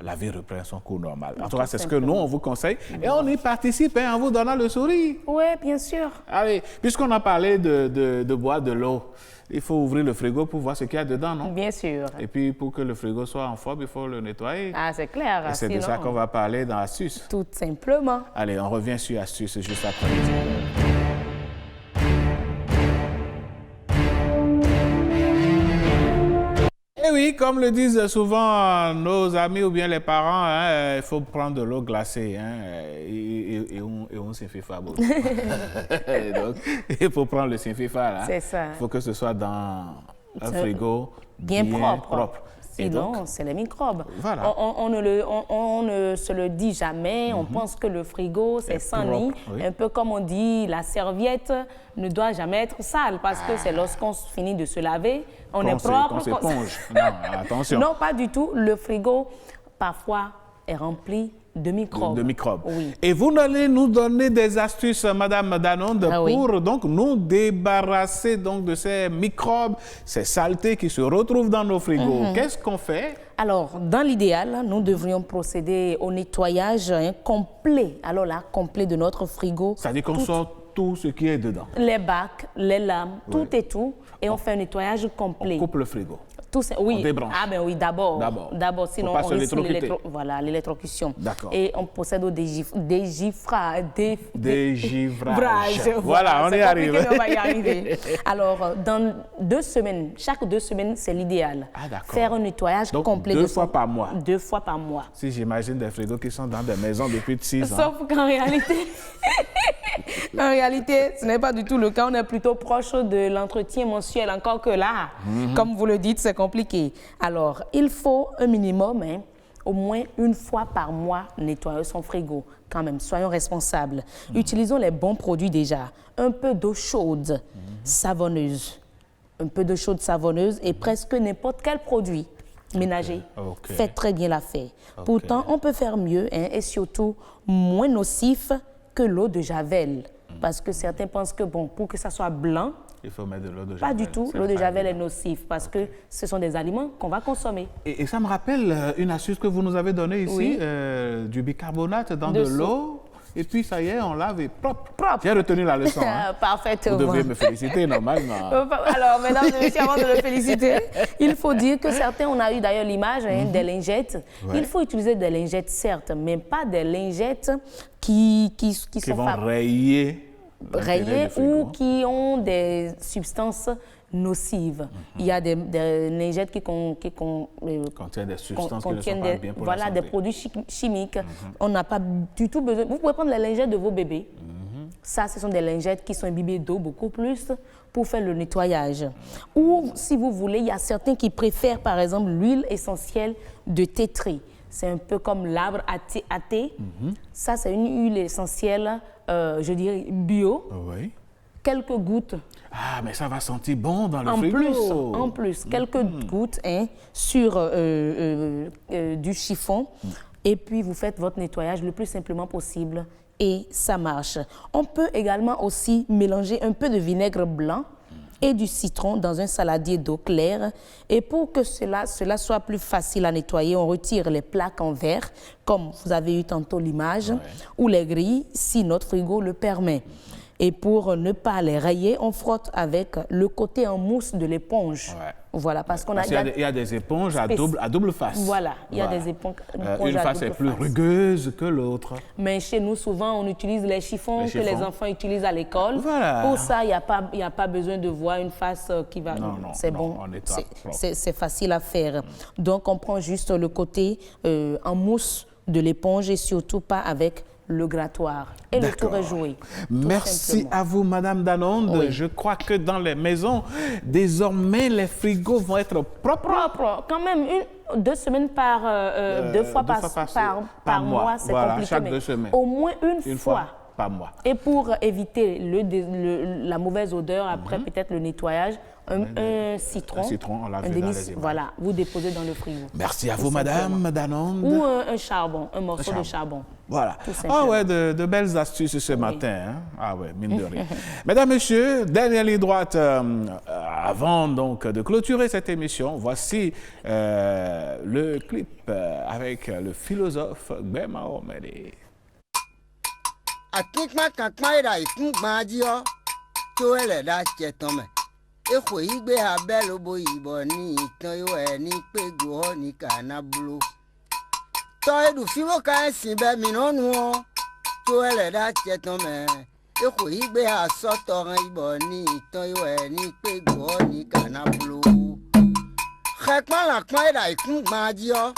la vie reprend son cours normal. En tout cas, c'est ce que nous, on vous conseille. Et on y participe en vous donnant le sourire. Oui, bien sûr. Allez, puisqu'on a parlé de boire de l'eau, il faut ouvrir le frigo pour voir ce qu'il y a dedans, non? Bien sûr. Et puis, pour que le frigo soit en forme, il faut le nettoyer. Ah, c'est clair. Et c'est de ça qu'on va parler dans Astuce. Tout simplement. Allez, on revient sur Astuce juste après. Et oui, comme le disent souvent nos amis ou bien les parents, hein, il faut prendre de l'eau glacée. Hein, et on s'y fait fabo. Donc, il faut prendre le Saint-FIFA là. C'est ça. Il faut que ce soit dans un frigo bien propre. Sinon, c'est les microbes. Voilà. On ne se le dit jamais. On pense que le frigo, c'est sans nid. Oui. Un peu comme on dit, la serviette ne doit jamais être sale parce que c'est lorsqu'on finit de se laver, on est propre. On s'éponge. Non, attention. Non, pas du tout. Le frigo, parfois, est rempli de microbes. De microbes. Oui. Et vous allez nous donner des astuces, Madame Danonde, pour donc nous débarrasser donc de ces microbes, ces saletés qui se retrouvent dans nos frigos. Qu'est-ce qu'on fait? Alors, dans l'idéal, nous devrions procéder au nettoyage complet. Alors là, complet de notre frigo. C'est-à-dire qu'on sort tout ce qui est dedans. Les bacs, les lames, tout et tout. Et on fait un nettoyage complet. On coupe le frigo. Oui. On débranche. Ah ben oui, d'abord, sinon on risque l'électrocution. D'accord. Et on procède au dégivrage. Voilà, on est arrivé. On va y arriver. Alors, dans 2 semaines, chaque 2 semaines, c'est l'idéal. Ah, d'accord. Faire un nettoyage donc, complet. 2 fois par mois. 2 fois par mois. Si j'imagine des frigos qui sont dans des maisons depuis 6 ans. Sauf qu'en réalité, ce n'est pas du tout le cas. On est plutôt proche de l'entretien mensuel, encore que là, comme vous le dites, c'est compliqué. Alors, il faut un minimum, au moins 1 fois par mois, nettoyer son frigo. Quand même, soyons responsables. Utilisons les bons produits déjà. Un peu d'eau chaude, savonneuse. Un peu d'eau chaude savonneuse et presque n'importe quel produit ménager. Faites très bien l'affaire. Pourtant, on peut faire mieux et surtout moins nocif que l'eau de Javel. Parce que certains pensent que, bon, pour que ça soit blanc, il faut mettre de l'eau de Javel. Pas du tout. L'eau de Javel est nocive parce que ce sont des aliments qu'on va consommer. Et ça me rappelle une astuce que vous nous avez donnée ici, du bicarbonate dans de l'eau. Et puis, ça y est, on lave et propre. J'ai retenu la leçon. Hein. Parfaitement. Vous devriez me féliciter, normalement. Alors, mesdames et messieurs, avant de me féliciter, il faut dire que certains, on a eu d'ailleurs l'image des lingettes. Ouais. Il faut utiliser des lingettes, certes, mais pas des lingettes qui sont vont rayer ou qui ont des substances nocives. Il y a des lingettes qui contiennent des substances qui ne sont pas bien pour la santé. Des produits chimiques. On n'a pas du tout besoin. Vous pouvez prendre les lingettes de vos bébés. Ça, ce sont des lingettes qui sont imbibées d'eau beaucoup plus pour faire le nettoyage. Ou, si vous voulez, il y a certains qui préfèrent, par exemple, l'huile essentielle de tétri. C'est un peu comme l'arbre à thé. Ça, c'est une huile essentielle, je dirais, bio. Oui. Quelques gouttes. Ah, mais ça va sentir bon dans le frigo. En plus, quelques gouttes sur du chiffon. Et puis, vous faites votre nettoyage le plus simplement possible. Et ça marche. On peut également aussi mélanger un peu de vinaigre blanc et du citron dans un saladier d'eau claire. Et pour que cela soit plus facile à nettoyer, on retire les plaques en verre, comme vous avez eu tantôt l'image, ou les grilles, si notre frigo le permet. Et pour ne pas les rayer, on frotte avec le côté en mousse de l'éponge. Voilà, parce qu'on il y a des éponges à double face. Voilà, il y a des éponges une face est plus rugueuse que l'autre. Mais chez nous, souvent, on utilise les chiffons que les enfants utilisent à l'école. Voilà. Pour ça, il n'y a pas besoin de voir une face qui va... Non, c'est bon, c'est facile à faire. Donc, on prend juste le côté en mousse de l'éponge et surtout pas avec le grattoir. Et le tour est joué. Merci à vous, Madame Danonde. Oui. Je crois que dans les maisons, désormais, les frigos vont être propres. Quand même, 2 semaines deux fois par mois, c'est compliqué. Chaque 2 semaines. Au moins une fois pas moi. Et pour éviter la mauvaise odeur, après peut-être le nettoyage, un citron, on l'a vu dans les images. Voilà, vous déposez dans le frigo. Merci à vous, Madame Danonde. Ou un charbon, un morceau de charbon. Voilà. Ah ouais, de belles astuces ce matin. Hein? Ah ouais, mine de rien. Mesdames, Messieurs, dernière ligne droite, avant donc de clôturer cette émission, voici le clip avec le philosophe Gbema Omede. Ekwe igbe abelo bo ibo ni itan yo ni pego ho ni kanablo to edu fiwo ka sin be mi nonu o to ele da cheton me ekwe igbe asoto ran ibo ni itan yo ni pego ho ni kanablo khekpan la kpan ida ikun gbaji o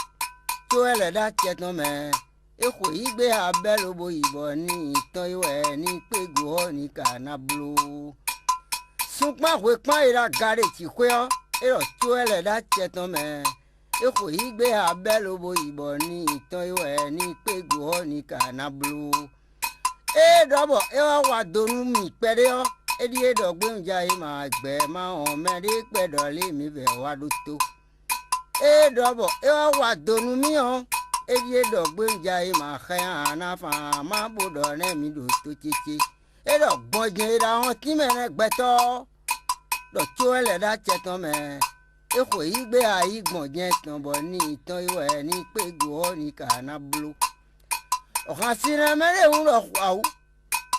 to ele da cheton me ekwe igbe abelo bo ibo ni itan yo ni pego ho ni kanablo Sukma wekma ira gare ti kweo ero tuele da cheton me eko igbe abelo bo ibo ni itan yo ni pego ho ni kanablu dobo wa donu mi pere o edi edogbe nja yi ma gbe ma on me ri pedo le mi be wa do to dobo wa donu mi o edi edogbe nja yi ma khan na fa ma bodo ne mi do to chichi Edo gbonje da won ti me gbeto do to ele da cheton me eko igbe ayi gbonje tan bo ni itan iwe ni pego ho ni kanablu o kan sire mere un ro wa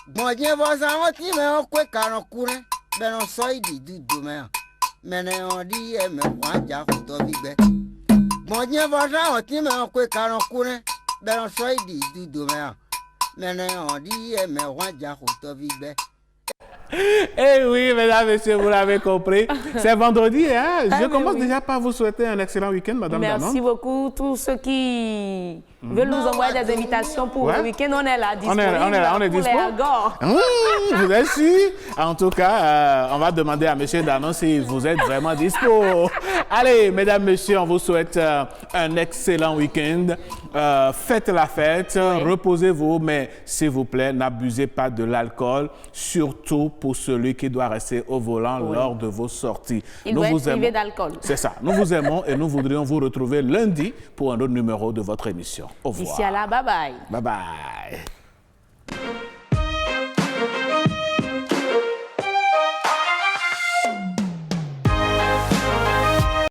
gbonje bo sa won ti me o kwe karan kure be no so idi dudu me mene on di e me wa ja ko to bigbe gbonje bo sa won ti me o kwe karan kure be no so idi dudu me Eh oui, mesdames, messieurs, vous l'avez compris. C'est vendredi, hein? Je commence déjà par vous souhaiter un excellent week-end, Madame Danon. Merci beaucoup. Tous ceux qui veulent nous envoyer des invitations pour le week-end, on est là, disponible. On est disponible. Vous êtes sûr? En tout cas, on va demander à Monsieur Danon si vous êtes vraiment dispo. Allez, mesdames, messieurs, on vous souhaite un excellent week-end. Faites la fête, reposez-vous, mais s'il vous plaît, n'abusez pas de l'alcool, surtout pour celui qui doit rester au volant lors de vos sorties. Il doit être privé d'alcool. C'est ça. Nous vous aimons et nous voudrions vous retrouver lundi pour un autre numéro de votre émission. Au revoir. D'ici là, bye bye. Bye bye.